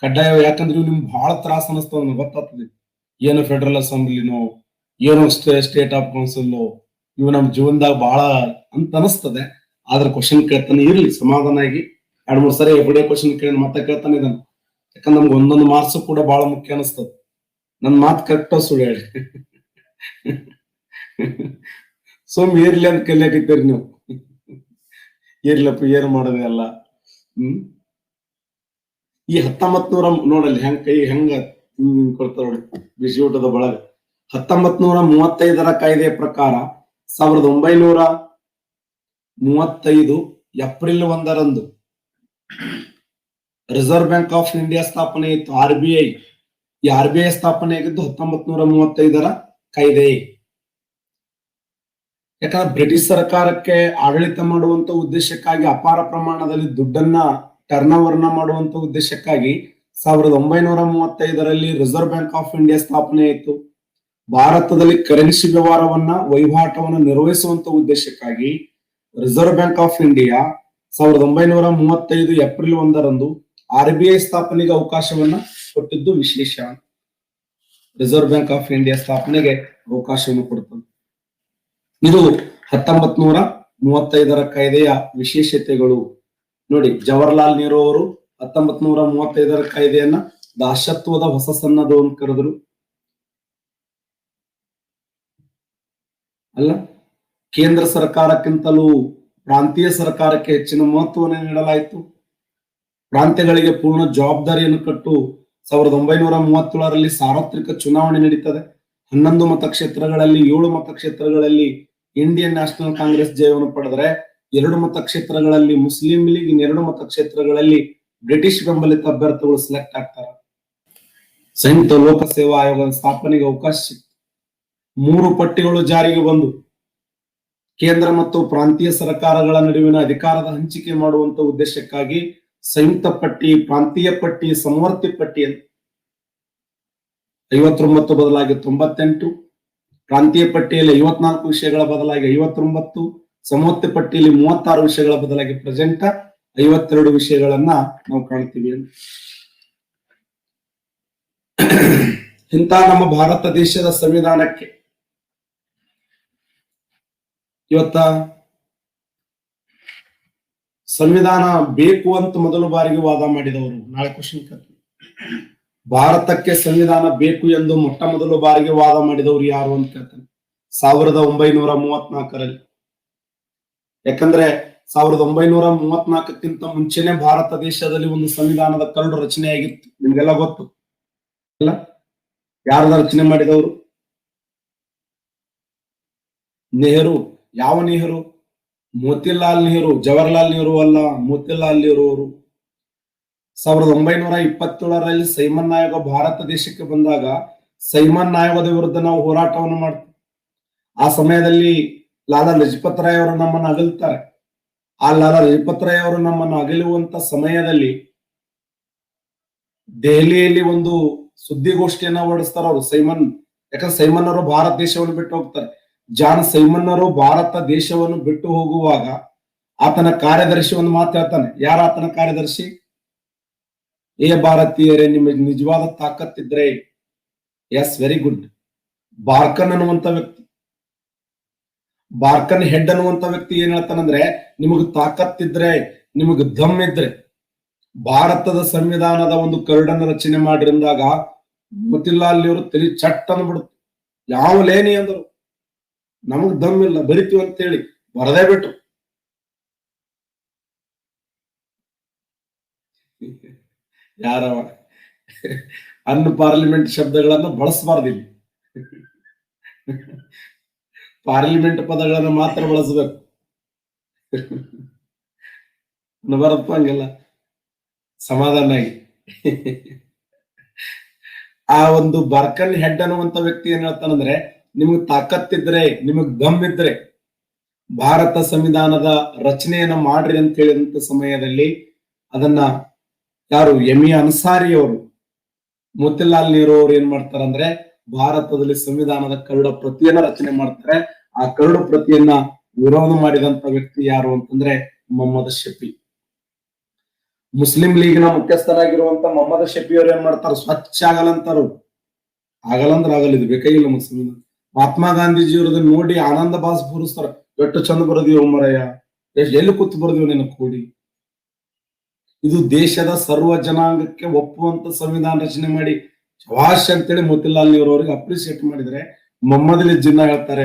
S1: ಕಡ್ಡಾಯ. ಯಾಕಂದ್ರೆ ಇವು ನಿಮ್ಗೆ ಬಹಳ ತ್ರಾಸ ಅನಿಸ್ತದ, ಗೊತ್ತಾಗ್ತದೆ. ಏನು ಫೆಡರಲ್ ಅಸೆಂಬ್ಲಿನೋ, ಏನೋ ಸ್ಟೇಟ್ ಆಫ್ ಕೌನ್ಸಿಲ್, ಇವು ನಮ್ ಜೀವನದಾಗ ಬಹಳ ಅಂತ ಅನಿಸ್ತದೆ. ಆದ್ರೆ ಕ್ವಶನ್ ಕೇಳ್ತಾನೆ ಇರ್ಲಿ, ಸಮಾಧಾನ ಆಗಿ 2-3 ಸರಿ ಎಫ್ಡಿ ಕ್ವಶನ್ ಕೇಳಿ ಮತ್ತೆ ಕೇಳ್ತಾನೆ ಇದನ್ನ. ಯಾಕಂದ್ರೆ ನಮ್ಗೆ ಒಂದೊಂದು ಮಾರ್ಕ್ಸ್ ಕೂಡ ಬಹಳ ಮುಖ್ಯ ಅನಿಸ್ತದ. ನನ್ ಮಾತು ಕರೆಕ್ಟ್ ಸುಳ್ಳು ಹೇಳಿ ಸೋಮ್ ಇರ್ಲಿ ಅಂತ ಕಲಿಯಾಕಿದ್ದೀರಿ ನೀವು. ಇರ್ಲಪ್ಪ, ಏನ್ ಮಾಡೋದೇ ಅಲ್ಲ. ಈ 1900 ನೋಡಲ್ಲಿ ಹೆಂಗ್ ಕೈ ಹೆಂಗ ಕೊಡ್ತಾರ ನೋಡಿ, ಬಿಸಿ ಊಟದ ಬಳಗ. 1935 ಕಾಯ್ದೆಯ ಪ್ರಕಾರ 1935 April 1 reserve bank of India ಸ್ಥಾಪನೆ ಇತ್ತು, RBI. ಈ RBI ಸ್ಥಾಪನೆ ಆಗಿದ್ದು 1935 ಕಾಯ್ದೆ. ಯಾಕಂದ್ರೆ ಬ್ರಿಟಿಷ್ ಸರ್ಕಾರಕ್ಕೆ ಆಡಳಿತ ಮಾಡುವಂತ ಉದ್ದೇಶಕ್ಕಾಗಿ, ಅಪಾರ ಪ್ರಮಾಣದಲ್ಲಿ ದುಡ್ಡನ್ನ ಟರ್ನ್ ಓವರ್ನ ಮಾಡುವಂತ ಉದ್ದೇಶಕ್ಕಾಗಿ 1935 ರಿಸರ್ವ್ ಬ್ಯಾಂಕ್ ಆಫ್ ಇಂಡಿಯಾ ಸ್ಥಾಪನೆ ಆಯಿತು. ಭಾರತದಲ್ಲಿ ಕರೆನ್ಸಿ ವಹಿವಾಟವನ್ನ ನಿರ್ವಹಿಸುವಂತ ಉದ್ದೇಶಕ್ಕಾಗಿ reserve bank of India 1935 April 1 RBI ಸ್ಥಾಪನೆಗೆ ಅವಕಾಶವನ್ನ ಕೊಟ್ಟಿದ್ದು ವಿಶೇಷ. ರಿಸರ್ವ್ ಬ್ಯಾಂಕ್ ಆಫ್ ಇಂಡಿಯಾ ಸ್ಥಾಪನೆಗೆ ಅವಕಾಶವನ್ನು ಕೊಡ್ತದೆ. ಇದು 1935 ಕಾಯ್ದೆಯ ವಿಶೇಷತೆಗಳು. ನೋಡಿ, ಜವಾಹರ್ಲಾಲ್ ನೆಹರು ಅವರು 1935 ಕಾಯ್ದೆಯನ್ನ ದಾಸತ್ವದ ಹೊಸ ಸನ್ನದು ಅಂತ ಕರೆದ್ರು. ಅಲ್ಲ, ಕೇಂದ್ರ ಸರ್ಕಾರಕ್ಕಿಂತಲೂ ಪ್ರಾಂತೀಯ ಸರ್ಕಾರಕ್ಕೆ ಹೆಚ್ಚಿನ ಮಹತ್ವವನ್ನು ನೀಡಲಾಯಿತು. ಪ್ರಾಂತ್ಯಗಳಿಗೆ ಪೂರ್ಣ ಜವಾಬ್ದಾರಿಯನ್ನು ಕೊಟ್ಟು 1937 ಸಾರ್ವತ್ರಿಕ ಚುನಾವಣೆ ನಡೀತದೆ. 11 ಮತಕ್ಷೇತ್ರಗಳಲ್ಲಿ 7 ಮತಕ್ಷೇತ್ರಗಳಲ್ಲಿ ಇಂಡಿಯನ್ ನ್ಯಾಷನಲ್ ಕಾಂಗ್ರೆಸ್ ಜಯವನ್ನು ಪಡೆದರೆ, 2 ಮತಕ್ಷೇತ್ರಗಳಲ್ಲಿ ಮುಸ್ಲಿಂ ಲೀಗ್, 2 ಮತಕ್ಷೇತ್ರಗಳಲ್ಲಿ ಬ್ರಿಟಿಷ್ ಬೆಂಬಲಿತ ಅಭ್ಯರ್ಥಿಗಳು ಸೆಲೆಕ್ಟ್ ಆಗ್ತಾರೆ. ಸಂಯುಕ್ತ ಲೋಕ ಸೇವಾ ಆಯೋಗದ ಸ್ಥಾಪನೆಗೆ ಅವಕಾಶ ಸಿಕ್ತು. 3 ಪಟ್ಟಿಗಳು ಜಾರಿಗೆ ಬಂದು ಕೇಂದ್ರ ಮತ್ತು ಪ್ರಾಂತೀಯ ಸರ್ಕಾರಗಳ ನಡುವಿನ ಅಧಿಕಾರದ ಹಂಚಿಕೆ ಮಾಡುವಂತ ಉದ್ದೇಶಕ್ಕಾಗಿ ಸಂಯುಕ್ತ ಪಟ್ಟಿ, ಪ್ರಾಂತೀಯ ಪಟ್ಟಿ, ಸಮವರ್ತಿ ಪಟ್ಟಿ ಅಂತ 59 ಬದಲಾಗಿ 98, ಪ್ರಾಂತೀಯ ಪಟ್ಟಿಯಲ್ಲಿ 54 ವಿಷಯಗಳ ಬದಲಾಗಿ 59, ಸಮವರ್ತಿ ಪಟ್ಟಿಯಲ್ಲಿ 36 ವಿಷಯಗಳ ಬದಲಾಗಿ ಪ್ರೆಸೆಂಟ್ 52 ವಿಷಯಗಳನ್ನ ನಾವು ಕಾಣ್ತೀವಿ. ಇಂಥ ನಮ್ಮ ಭಾರತ ದೇಶದ ಸಂವಿಧಾನಕ್ಕೆ ಇವತ್ತ ಸಂವಿಧಾನ ಬೇಕು ಅಂತ ಮೊದಲ ಬಾರಿಗೆ ವಾದ ಮಾಡಿದವರು. ನಾಳೆ ಕ್ವಶನ್ ಕೇಳ್ತೀನಿ. ಭಾರತಕ್ಕೆ ಸಂವಿಧಾನ ಬೇಕು ಎಂದು ಮೊಟ್ಟ ಮೊದಲ ಬಾರಿಗೆ ವಾದ ಮಾಡಿದವರು ಯಾರು ಅಂತ ಕೇಳ್ತಾನೆ. 1934. ಯಾಕಂದ್ರೆ 1934ಕ್ಕಿಂತ ಮುಂಚೆನೆ ಭಾರತ ದೇಶದಲ್ಲಿ ಒಂದು ಸಂವಿಧಾನದ ಕರಡು ರಚನೆ ಆಗಿತ್ತು. ನಿಮ್ಗೆಲ್ಲ ಗೊತ್ತು ಅಲ್ಲ? ಯಾರದ ರಚನೆ ಮಾಡಿದವರು? ನೆಹರು. ಯಾವ ನೆಹರು? ಮೋತಿಲಾಲ್ ನೆಹರು. ಜವಾಹರ್ಲಾಲ್ ನೆಹರು ಅಲ್ಲ, ಮೋತಿಲಾಲ್ ನೆಹರು ಅವರು. 1927 ಸೈಮನ್ ಆಯೋಗ ಭಾರತ ದೇಶಕ್ಕೆ ಬಂದಾಗ ಸೈಮನ್ ಆಯೋಗದ ವಿರುದ್ಧ ನಾವು ಹೋರಾಟವನ್ನು ಮಾಡ್ತೀವಿ. ಆ ಸಮಯದಲ್ಲಿ ಲಾಲಾ ಲಜಪತ್ ರಾಯ್ ಅವರು ನಮ್ಮನ್ನು ಅಗಲ್ತಾರೆ. ಆ ಲಾಲಾ ಲಜಪತ್ ರಾಯ್ ಅವರು ನಮ್ಮನ್ನು ಅಗಲುವಂತ ಸಮಯದಲ್ಲಿ ದೆಹಲಿಯಲ್ಲಿ ಒಂದು ಸುದ್ದಿಗೋಷ್ಠಿಯನ್ನ ಹೊರಡಿಸ್ತಾರ ಅವರು. ಸೈಮನ್ ಯಾಕಂದ್ರೆ ಸೈಮನ್ ಅವರು ಭಾರತ ದೇಶವನ್ನು ಬಿಟ್ಟು ಹೋಗ್ತಾರೆ. ಜಾನ್ ಸೈಮನ್ ಅವರು ಭಾರತ ದೇಶವನ್ನು ಬಿಟ್ಟು ಹೋಗುವಾಗ ಆತನ ಕಾರ್ಯದರ್ಶಿ ಒಂದು ಮಾತು ಹೇಳ್ತಾನೆ. ಯಾರ ಆತನ ಕಾರ್ಯದರ್ಶಿ? ಏ ಭಾರತೀಯರೇ, ನಿಮಗೆ ನಿಜವಾದ ತಾಕತ್ತಿದ್ರೆ, ಎಸ್ ವೆರಿ ಗುಡ್, ಬಾರ್ಕನ್ ಅನ್ನುವಂತ ವ್ಯಕ್ತಿ, ಬಾರ್ಕನ್ ಹೆಡ್ ಅನ್ನುವಂತ ವ್ಯಕ್ತಿ ಏನ್ ಹೇಳ್ತಾನಂದ್ರೆ, ನಿಮಗ್ ತಾಕತ್ತಿದ್ರೆ, ನಿಮಗ್ ದಮ್ ಇದ್ರೆ ಭಾರತದ ಸಂವಿಧಾನದ ಒಂದು ಕರಡನ್ನು ರಚನೆ ಮಾಡಿರಿಂದಾಗ ಮೋತಿಲಾಲ್ ನೆಹರು ತಲೆ ಚಟ್ ಅಂದ್ಬಿಡುತ್ತೆ. ಯಾವ ಲೇನಿ ಅಂದ್ರು, ನಮಗ್ ದಮ್ ಇಲ್ಲ, ಬರಿತೀವಿ ಅಂತೇಳಿ ಬರದೇ ಬಿಟ್ರು. ಯಾರವ ಅನ್ ಪಾರ್ಲಿಮೆಂಟ್ ಶಬ್ದಗಳನ್ನ ಬಳಸಬಾರ್ದಿಲ್ಲ, ಪಾರ್ಲಿಮೆಂಟ್ ಪದಗಳನ್ನ ಮಾತ್ರ ಬಳಸಬೇಕು. ಬರಪ್ಪ ಹಂಗೆಲ್ಲ ಸಮಾಧಾನ ಆಗಿ. ಆ ಒಂದು ಬಾರ್ಕನ್ ಹೆಡ್ ಅನ್ನುವಂತ ವ್ಯಕ್ತಿ ಏನ್ ಹೇಳ್ತಾನಂದ್ರೆ, ನಿಮಗ್ ತಾಕತ್ತಿದ್ರೆ, ನಿಮಗ್ ದಮ್ ಇದ್ರೆ ಭಾರತ ಸಂವಿಧಾನದ ರಚನೆಯನ್ನ ಮಾಡ್ರಿ ಅಂತ ಹೇಳಿದಂತ ಸಮಯದಲ್ಲಿ ಅದನ್ನ ಯಾರು ಎಂ ಎ ಅನ್ಸಾರಿ ಅವರು, ಮೋತಿಲಾಲ್ ನೆಹರು ಅವರು ಏನ್ ಮಾಡ್ತಾರಂದ್ರೆ, ಭಾರತದಲ್ಲಿ ಸಂವಿಧಾನದ ಕರಡು ಪ್ರತಿಯನ್ನ ರಚನೆ ಮಾಡ್ತಾರೆ. ಆ ಕರಡು ಪ್ರತಿಯನ್ನ ವಿರೋಧ ಮಾಡಿದಂತ ವ್ಯಕ್ತಿ ಯಾರು ಅಂತಂದ್ರೆ ಮೊಹಮ್ಮದ್ ಶಫಿ. ಮುಸ್ಲಿಂ ಲೀಗ್ನ ಮುಖ್ಯಸ್ಥರಾಗಿರುವಂತ ಮೊಹಮ್ಮದ್ ಶಫಿ ಅವ್ರು ಏನ್ ಮಾಡ್ತಾರ, ಸ್ವಚ್ಛ ಆಗಲ್ಲಂತಾರು. ಆಗಲ್ಲಂದ್ರ ಆಗಲ್ಲ, ಇದು ಬೇಕಾಗಿಲ್ಲ ಮುಸ್ಲಿಂ. ಮಹಾತ್ಮ ಗಾಂಧೀಜಿ ಅವ್ರದ್ದು ನೋಡಿ ಆನಂದ ಬಾಸ್ ಪೂರಿಸ್ತಾರ, ಎಷ್ಟು ಚಂದ ಬರದಿವ್ ಮರಯ್ಯ, ಎಲ್ಲಿ ಕೂತ್ ಬರ್ದಿವ್ ನಿನ್ನ ಕೂಡಿ. ಇದು ದೇಶದ ಸರ್ವ ಜನಾಂಗಕ್ಕೆ ಒಪ್ಪುವಂತ ಸಂವಿಧಾನ ರಚನೆ ಮಾಡಿ ಶವಾಶ್ ಅಂತೇಳಿ ಮೋತಿಲಾಲ್ ನೆಹರು ಅವರಿಗೆ ಅಪ್ರಿಸಿಯೇಟ್ ಮಾಡಿದ್ರೆ, ಮೊಹಮ್ಮದ್ ಅಲಿ ಜಿನ್ನಾ ಹೇಳ್ತಾರೆ,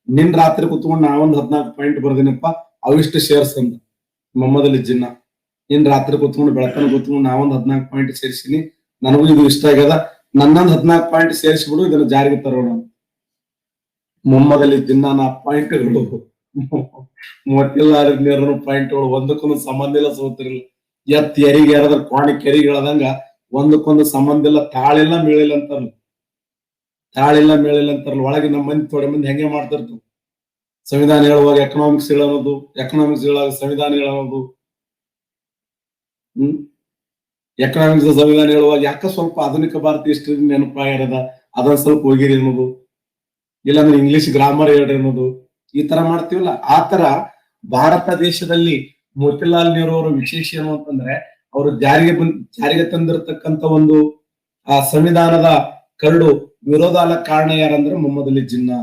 S1: ನಿನ್ ರಾತ್ರಿ ಕುತ್ಕೊಂಡು ನಾವೊಂದು 14 ಪಾಯಿಂಟ್ ಬರ್ದಿನಪ್ಪ, ಅವಿಷ್ಟು ಶೇರ್ಸ್ ಅಂತ. ಮೊಹಮ್ಮದ್ ಅಲಿ ಜಿನ್ನಾ, ನಿನ್ ರಾತ್ರಿ ಕುತ್ಕೊಂಡು ಬೆಳತನ ಕುತ್ಕೊಂಡು ನಾವೊಂದು 14 ಪಾಯಿಂಟ್ ಸೇರಿಸಿನಿ, ನನಗೂ ಇದು ಇಷ್ಟ ಆಗ್ಯದ, ನನ್ನೊಂದು 14 ಪಾಯಿಂಟ್ ಸೇರಿಸ್ಬಿಡು, ಇದನ್ನ ಜಾರಿಗೆ ತರೋಣ. ಮೊಹಮ್ಮದ್ ಅಲಿ ಜಿನ್ನಾನ ಪಾಯಿಂಟ್ಗಳು ಮೋತಿಲಾಲ್ ನೆಹರು ಪಾಯಿಂಟ್ಗಳು ಒಂದಕ್ಕೊಂದು ಸಂಬಂಧ ಇಲ್ಲ, ಸೋತಿರಲಿಲ್ಲ. ಎತ್ ಎರಿಗೆ ಯಾರಾದ್ರೂ ಕ್ವಾಣಿ ಕೆರಿಗೆ ಹೇಳದಂಗ ಒಂದಕ್ಕೊಂದು ಸಂಬಂಧ ಇಲ್ಲ. ತಾಳಿಲ್ಲ ಮೇಳಿಲ್ಲ ಅಂತಾರಲ್ಲ, ತಾಳಿಲ್ಲ ಮೇಳಿಲ್ಲ ಅಂತಾರಲ್ಲ. ಒಳಗೆ ನಮ್ಮ ಮಂದಿ ಥೋಡೆ ಮಂದಿ ಹೆಂಗೆ ಮಾಡ್ತಿರ್ತಾವ. ಸಂವಿಧಾನ ಹೇಳುವಾಗ ಎಕನಾಮಿಕ್ಸ್ ಹೇಳೋದು, ಎಕನಾಮಿಕ್ಸ್ ಹೇಳುವಾಗ ಸಂವಿಧಾನ ಹೇಳೋದು. ಎಕನಾಮಿಕ್ಸ್ ಸಂವಿಧಾನ ಹೇಳುವಾಗ ಯಾಕ ಸ್ವಲ್ಪ ಆಧುನಿಕ ಭಾರತೀಯ ಹಿಸ್ಟ್ರಿ ನೆನಪಾಗಿರದ, ಅದೊಂದ್ ಸ್ವಲ್ಪ ಹೋಗಿರಿ ಅನ್ನೋದು, ಇಲ್ಲಾಂದ್ರೆ ಇಂಗ್ಲಿಷ್ ಗ್ರಾಮರ್ ಹೇಳ್ರಿ ಅನ್ನೋದು, ಈ ತರ ಮಾಡ್ತೀವಲ್ಲ. ಆ ತರ ಭಾರತ ದೇಶದಲ್ಲಿ ಮೋತಿಲಾಲ್ ನೆಹರು ಅವರ ವಿಶೇಷ ಏನು ಅಂತಂದ್ರೆ, ಅವರು ಜಾರಿಗೆ ತಂದಿರತಕ್ಕಂತ ಒಂದು ಆ ಸಂವಿಧಾನದ ಕರಡು ವಿರೋಧ ಅಲ್ಲ ಕಾರಣ ಯಾರಂದ್ರೆ ಮೊಹಮ್ಮದ್ ಅಲಿ ಜಿನ್ನಾ.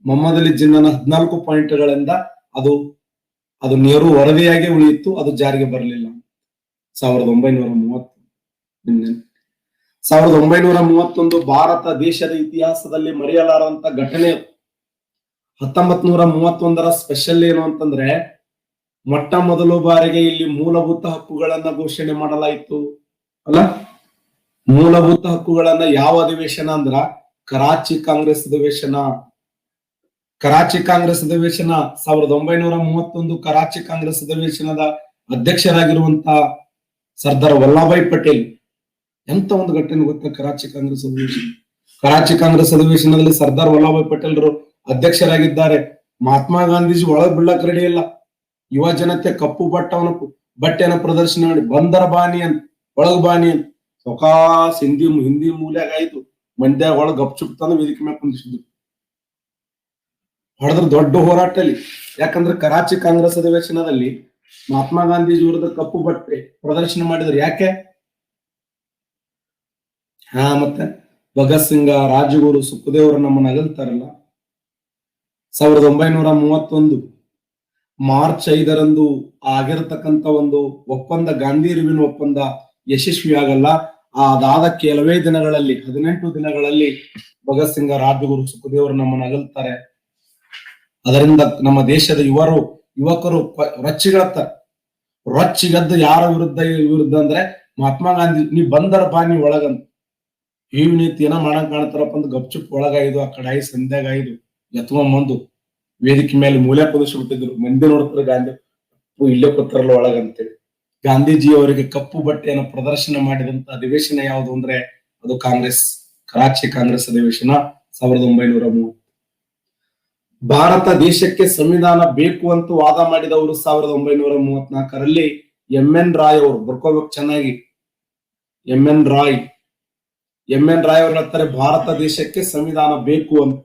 S1: ಮೊಹಮ್ಮದ್ ಅಲಿ ಜಿನ್ನಾನ 14 ಪಾಯಿಂಟ್ಗಳಿಂದ ಅದು ನೆಹರು ವರದಿಯಾಗಿ ಉಳಿಯಿತು, ಅದು ಜಾರಿಗೆ ಬರಲಿಲ್ಲ. 1930 1931 ಭಾರತ ದೇಶದ ಇತಿಹಾಸದಲ್ಲಿ ಮರೆಯಲಾರಂತ ಘಟನೆ. 1931 ಸ್ಪೆಷಲ್ ಏನು ಅಂತಂದ್ರೆ, ಮೊಟ್ಟ ಮೊದಲು ಬಾರಿಗೆ ಇಲ್ಲಿ ಮೂಲಭೂತ ಹಕ್ಕುಗಳನ್ನ ಘೋಷಣೆ ಮಾಡಲಾಯಿತು ಅಲ್ಲ. ಮೂಲಭೂತ ಹಕ್ಕುಗಳನ್ನ ಯಾವ ಅಧಿವೇಶನ ಅಂದ್ರ ಕರಾಚಿ ಕಾಂಗ್ರೆಸ್ ಅಧಿವೇಶನ. ಕರಾಚಿ ಕಾಂಗ್ರೆಸ್ ಅಧಿವೇಶನ 1931 ಕರಾಚಿ ಕಾಂಗ್ರೆಸ್ ಅಧಿವೇಶನದ ಅಧ್ಯಕ್ಷರಾಗಿರುವಂತ ಸರ್ದಾರ್ ವಲ್ಲಭಾಯ್ ಪಟೇಲ್. ಎಂತ ಒಂದು ಘಟನೆ ಗೊತ್ತಾ ಕರಾಚಿ ಕಾಂಗ್ರೆಸ್ ಅಧಿವೇಶನ. ಕರಾಚಿ ಕಾಂಗ್ರೆಸ್ ಅಧಿವೇಶನದಲ್ಲಿ ಸರ್ದಾರ್ ವಲ್ಲಭಾಯ್ ಪಟೇಲ್ರು ಅಧ್ಯಕ್ಷರಾಗಿದ್ದಾರೆ. ಮಹಾತ್ಮ ಗಾಂಧೀಜಿ ಒಳಗ್ ಬೀಳಕ್ ರೆಡಿ ಇಲ್ಲ. ಯುವ ಜನತೆ ಕಪ್ಪು ಬಟ್ಟೆನ ಪ್ರದರ್ಶನ ಮಾಡಿ ಬಂದರ ಬಾನಿ ಅಂತ, ಒಳಗ್ ಬಾನಿ ಅಂತ ಸೊಕಾಸ್ ಹಿಂದಿ ಮೂಲ್ಯಾಗ ಆಯ್ತು. ಮಂಡ್ಯಾಗ ಒಳಗ್ ಗಪ್ಚುಪ್ ತಂದು ವೇದಿಕೆ ಮೇಲೆ ಕುಂದಿಸಿದ್ರು. ಹೊಡೆದ್ರ ದೊಡ್ಡ ಹೋರಾಟ ಅಲ್ಲಿ. ಯಾಕಂದ್ರೆ ಕರಾಚಿ ಕಾಂಗ್ರೆಸ್ ಅಧಿವೇಶನದಲ್ಲಿ ಮಹಾತ್ಮ ಗಾಂಧೀಜಿ ವಿರುದ್ಧ ಕಪ್ಪು ಬಟ್ಟೆ ಪ್ರದರ್ಶನ ಮಾಡಿದ್ರು. ಯಾಕೆ? ಮತ್ತೆ ಭಗತ್ ಸಿಂಗ, ರಾಜಗುರು, ಸುಖದೇವರು ನಮ್ಮನ್ನ ಅಗಲ್ತಾರಲ್ಲ. 1931 ಮಾರ್ಚ್ 5 ಆಗಿರತಕ್ಕಂತ ಒಂದು ಒಪ್ಪಂದ, ಗಾಂಧಿ ಇರ್ವಿನ್ ಒಪ್ಪಂದ ಯಶಸ್ವಿ ಆಗಲ್ಲ. ಅದಾದ ಕೆಲವೇ ದಿನಗಳಲ್ಲಿ, 18 ದಿನಗಳಲ್ಲಿ ಭಗತ್ ಸಿಂಗ, ರಾಜಗುರು, ಸುಖದೇವರು ನಮ್ಮನ್ನ ಅಗಲ್ತಾರೆ. ಅದರಿಂದ ನಮ್ಮ ದೇಶದ ಯುವಕರು ರೊಚ್ಚಿಗಳ್ತಾರೆ. ರೊಚ್ಚಿಗದ್ದು ಯಾರ ವಿರುದ್ಧ ಅಂದ್ರೆ ಮಹಾತ್ಮ ಗಾಂಧಿ. ನೀ ಬಂದರ ಬಾ, ನೀ ಒಳಗಂತ ಈ ನೀತಿ ಏನೋ ಮಾಡಂಗ್ ಕಾಣ್ತಾರಪ್ಪ ಅಂತ ಗಪ್ಚುಪ್ ಒಳಗಾಯ್ದು. ಆ ಕಡೆ ಸಂಧ್ಯಾಗಾಯ್ದು ಎತ್ಕೊಂಬಂದು ವೇದಿಕೆ ಮೇಲೆ ಮೂಲೆ ಕುದಿಸ್ಬಿಟ್ಟಿದ್ರು. ಮಂದಿ ನೋಡ್ತಾರೆ ಗಾಂಧಿ ಇಲ್ಲೇ ಕೂತಾರಲ್ಲ ಒಳಗಂತೇಳಿ. ಗಾಂಧೀಜಿ ಅವರಿಗೆ ಕಪ್ಪು ಬಟ್ಟೆಯನ್ನು ಪ್ರದರ್ಶನ ಮಾಡಿದಂತ ಅಧಿವೇಶನ ಯಾವುದು ಅಂದ್ರೆ ಅದು ಕರಾಚಿ ಕಾಂಗ್ರೆಸ್ ಅಧಿವೇಶನ 1930. ಭಾರತ ದೇಶಕ್ಕೆ ಸಂವಿಧಾನ ಬೇಕು ಅಂತ ವಾದ ಮಾಡಿದವರು 1934ರಲ್ಲಿ ಎಂ ಎನ್ ರಾಯ್ ಅವರು. ಬರ್ಕೋಬೇಕು ಚೆನ್ನಾಗಿ, M N Roy. M N. Roy ಅವರು ಹೇಳ್ತಾರೆ ಭಾರತ ದೇಶಕ್ಕೆ ಸಂವಿಧಾನ ಬೇಕು ಅಂತ.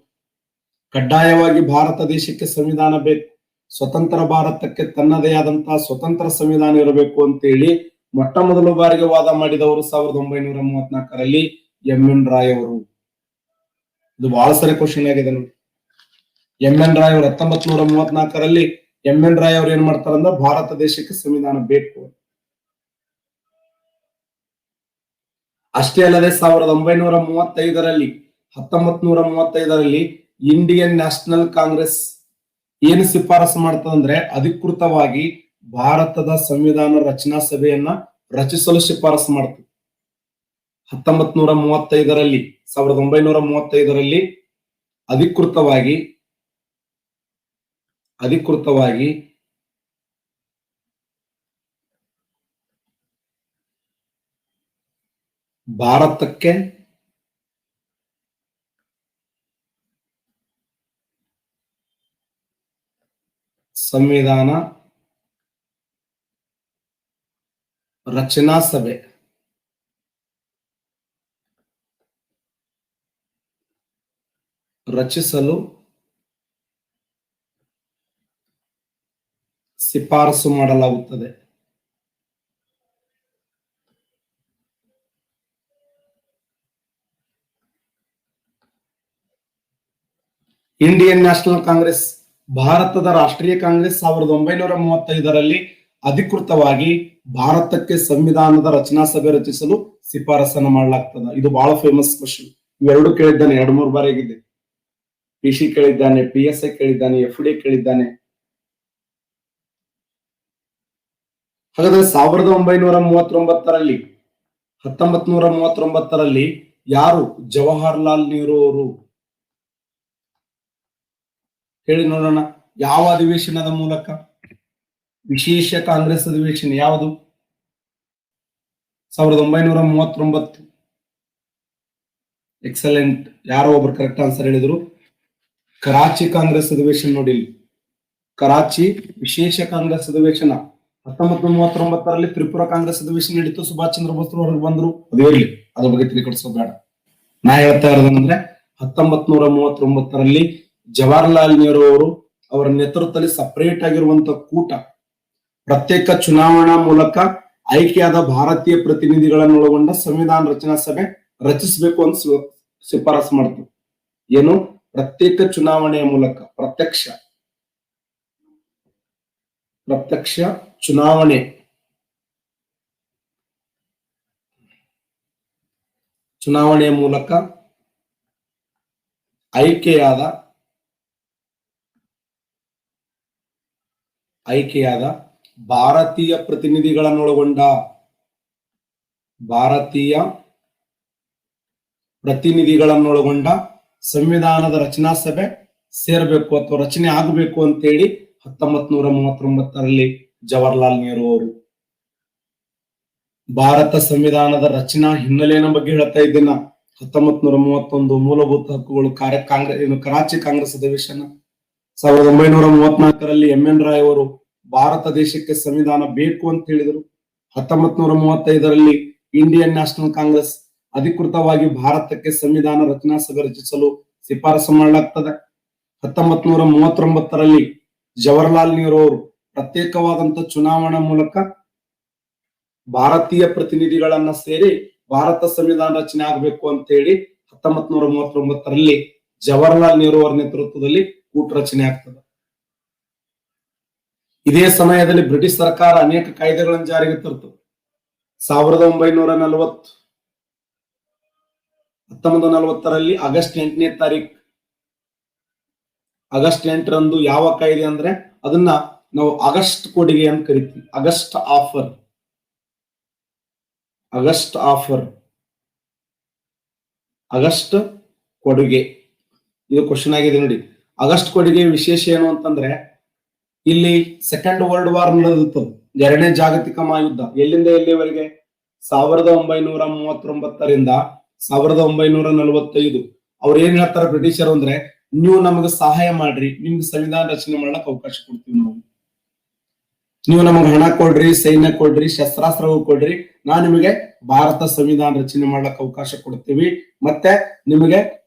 S1: ಕಡ್ಡಾಯವಾಗಿ ಭಾರತ ದೇಶಕ್ಕೆ ಸಂವಿಧಾನ ಬೇಕು, ಸ್ವತಂತ್ರ ಭಾರತಕ್ಕೆ ತನ್ನದೇ ಆದಂತಹ ಸ್ವತಂತ್ರ ಸಂವಿಧಾನ ಇರಬೇಕು ಅಂತೇಳಿ ಮೊಟ್ಟ ಮೊದಲ ಬಾರಿಗೆ ವಾದ ಮಾಡಿದವರು 1934ರಲ್ಲಿ ಎಂ.ಎನ್. ರಾಯ್ ಅವರು. ಇದು ಬಹಳ ಸರಿ ಕ್ವಶನ್ ಆಗಿದೆ ನೋಡಿ. ಎಂ.ಎನ್. ರಾಯ್ ಅವರು 1934ರಲ್ಲಿ ಎಂ.ಎನ್. ರಾಯ್ ಅವರು ಏನ್ ಮಾಡ್ತಾರಂದ್ರೆ ಭಾರತ ದೇಶಕ್ಕೆ ಸಂವಿಧಾನ ಬೇಕು. ಅಷ್ಟೇ ಅಲ್ಲದೆ 1935ರಲ್ಲಿ ಇಂಡಿಯನ್ ನ್ಯಾಷನಲ್ ಕಾಂಗ್ರೆಸ್ ಏನು ಶಿಫಾರಸು ಮಾಡ್ತದಂದ್ರೆ ಅಧಿಕೃತವಾಗಿ ಭಾರತದ ಸಂವಿಧಾನ ರಚನಾ ಸಭೆಯನ್ನ ರಚಿಸಲು ಶಿಫಾರಸು ಮಾಡ್ತದೆ. 1935ರಲ್ಲಿ ಅಧಿಕೃತವಾಗಿ ಭಾರತಕ್ಕೆ ಸಂವಿಧಾನ ರಚನಾ ಸಭೆ ರಚಿಸಲು ಶಿಫಾರಸು ಮಾಡಲಾಗುತ್ತದೆ. ಇಂಡಿಯನ್ ನ್ಯಾಷನಲ್ ಕಾಂಗ್ರೆಸ್, ಭಾರತದ ರಾಷ್ಟ್ರೀಯ ಕಾಂಗ್ರೆಸ್ 1935ರಲ್ಲಿ ಅಧಿಕೃತವಾಗಿ ಭಾರತಕ್ಕೆ ಸಂವಿಧಾನದ ರಚನಾ ಸಭೆ ರಚಿಸಲು ಶಿಫಾರಸನ್ನು ಮಾಡಲಾಗ್ತದ. ಇದು ಬಹಳ ಫೇಮಸ್ ಕ್ವಶನ್. ಇವೆರಡು ಕೇಳಿದ್ದಾನೆ, 2-3 ಬಾರಿ ಆಗಿದೆ. PC ಕೇಳಿದ್ದಾನೆ, PSI ಕೇಳಿದ್ದಾನೆ, FD ಕೇಳಿದ್ದಾನೆ. ಹಾಗಾದ್ರೆ 1939ರಲ್ಲಿ ಯಾರು ಜವಾಹರ್ಲಾಲ್ ನೆಹರು ಅವರು ಹೇಳಿ ನೋಡೋಣ. ಯಾವ ಅಧಿವೇಶನದ ಮೂಲಕ? ವಿಶೇಷ ಕಾಂಗ್ರೆಸ್ ಅಧಿವೇಶನ ಯಾವುದು? 1939. ಎಕ್ಸಲೆಂಟ್. ಯಾರೋ ಒಬ್ರು ಕರೆಕ್ಟ್ ಆನ್ಸರ್ ಹೇಳಿದ್ರು. ಕರಾಚಿ ಕಾಂಗ್ರೆಸ್ ಅಧಿವೇಶನ ನೋಡಿ, ಕರಾಚಿ ವಿಶೇಷ ಕಾಂಗ್ರೆಸ್ ಅಧಿವೇಶನ 1939ರಲ್ಲಿ. ತ್ರಿಪುರಾ ಕಾಂಗ್ರೆಸ್ ಅಧಿವೇಶನ ನಡೀತು, ಸುಭಾಷ್ ಚಂದ್ರ ಬೋಸ್ ಹೊರಗೆ ಬಂದ್ರು. ಅದು ಇರ್ಲಿ, ಅದ್ರ ಬಗ್ಗೆ ತಿಳ್ಕೊಡ್ಸೋದು ಬೇಡ. ನಾ ಹೇಳ್ತಾ ಇರೋದಂದ್ರೆ 1939ರಲ್ಲಿ ಜವಾಹರ್ಲಾಲ್ ನೆಹರು ಅವರು ಅವರ ನೇತೃತ್ವದಲ್ಲಿ ಸಪರೇಟ್ ಆಗಿರುವಂತಹ ಕೂಟ ಪ್ರತ್ಯೇಕ ಚುನಾವಣಾ ಮೂಲಕ ಆಯ್ಕೆಯಾದ ಭಾರತೀಯ ಪ್ರತಿನಿಧಿಗಳನ್ನು ಒಳಗೊಂಡ ಸಂವಿಧಾನ ರಚನಾ ಸಭೆ ರಚಿಸಬೇಕು ಅಂತ ಶಿಫಾರಸು ಮಾಡ್ತು. ಏನು? ಪ್ರತ್ಯೇಕ ಚುನಾವಣೆಯ ಮೂಲಕ, ಪ್ರತ್ಯಕ್ಷ ಚುನಾವಣೆಯ ಮೂಲಕ ಆಯ್ಕೆಯಾದ ಭಾರತೀಯ ಪ್ರತಿನಿಧಿಗಳನ್ನೊಳಗೊಂಡ ಸಂವಿಧಾನದ ರಚನಾ ಸಭೆ ಸೇರಬೇಕು ಅಥವಾ ರಚನೆ ಆಗಬೇಕು ಅಂತೇಳಿ 1939ರಲ್ಲಿ ಜವಾಹರ್ಲಾಲ್ ನೆಹರು ಅವರು. ಭಾರತ ಸಂವಿಧಾನದ ರಚನಾ ಹಿನ್ನೆಲೆಯ ಬಗ್ಗೆ ಹೇಳ್ತಾ ಇದ್ದೇನ. 1931 ಮೂಲಭೂತ ಹಕ್ಕುಗಳು ಕರಾಚಿ ಕಾಂಗ್ರೆಸ್ ಅಧಿವೇಶನ. 1934ರಲ್ಲಿ ಎಂ.ಎನ್. ರಾಯ್ ಅವರು ಭಾರತ ದೇಶಕ್ಕೆ ಸಂವಿಧಾನ ಬೇಕು ಅಂತ ಹೇಳಿದರು. 1935ರಲ್ಲಿ ಇಂಡಿಯನ್ ನ್ಯಾಷನಲ್ ಕಾಂಗ್ರೆಸ್ ಅಧಿಕೃತವಾಗಿ ಭಾರತಕ್ಕೆ ಸಂವಿಧಾನ ರಚನಾ ಸಭೆ ರಚಿಸಲು ಶಿಫಾರಸು ಮಾಡಲಾಗ್ತದೆ. 1939ರಲ್ಲಿ ಜವಾಹರ್ಲಾಲ್ ನೆಹರು ಅವರು ಪ್ರತ್ಯೇಕವಾದಂತಹ ಚುನಾವಣಾ ಮೂಲಕ ಭಾರತೀಯ ಪ್ರತಿನಿಧಿಗಳನ್ನ ಸೇರಿ ಭಾರತ ಸಂವಿಧಾನ ರಚನೆ ಆಗಬೇಕು ಅಂತ ಹೇಳಿ 1939ರಲ್ಲಿ ಜವಾಹರ್ಲಾಲ್ ನೆಹರು ಅವರ ನೇತೃತ್ವದಲ್ಲಿ ಕೂಟ ರಚನೆ ಆಗ್ತದೆ. ಇದೇ ಸಮಯದಲ್ಲಿ ಬ್ರಿಟಿಷ್ ಸರ್ಕಾರ ಅನೇಕ ಕಾಯ್ದೆಗಳನ್ನು ಜಾರಿಗೆ ತರ್ತು. 1940ರಲ್ಲಿ ಆಗಸ್ಟ್ 8ನೇ ತಾರೀಕು, ಆಗಸ್ಟ್ 8ರಂದು ಯಾವ ಕಾಯ್ದೆ ಅಂದ್ರೆ ಅದನ್ನ ನಾವು ಆಗಸ್ಟ್ ಕೊಡುಗೆ ಅಂತ ಕರಿತೀವಿ. ಆಗಸ್ಟ್ ಕೊಡುಗೆ. ಇದು ಕ್ವಶನ್ ಆಗಿದೆ ನೋಡಿ. ಆಗಸ್ಟ್ ಕೊಡುಗೆ ವಿಶೇಷ ಏನು ಅಂತಂದ್ರೆ ಇಲ್ಲಿ ಸೆಕೆಂಡ್ ವರ್ಲ್ಡ್ ವಾರ್ ನಡೆದಿತ್ತು, 2ನೇ ಜಾಗತಿಕ ಮಹಾಯುದ್ಧ. ಎಲ್ಲಿಂದ ಎಲ್ಲಿವರೆಗೆ? 1939ರಿಂದ 1945. ಅವ್ರು ಏನ್ ಹೇಳ್ತಾರೆ ಬ್ರಿಟಿಷರು ಅಂದ್ರೆ, ನೀವು ನಮಗೆ ಸಹಾಯ ಮಾಡ್ರಿ, ನಿಮ್ಗೆ ಸಂವಿಧಾನ ರಚನೆ ಮಾಡ್ಲಕ್ ಅವಕಾಶ ಕೊಡ್ತೀವಿ ನಾವು. ನೀವು ನಮಗೆ ಹಣ ಕೊಡ್ರಿ, ಸೈನ್ಯ ಕೊಡ್ರಿ, ಶಸ್ತ್ರಾಸ್ತ್ರಗಳು ಕೊಡ್ರಿ, ನಾ ನಿಮಗೆ ಭಾರತ ಸಂವಿಧಾನ ರಚನೆ ಮಾಡ್ಲಿಕ್ಕೆ ಅವಕಾಶ ಕೊಡ್ತೀವಿ, ಮತ್ತೆ ನಿಮಗೆ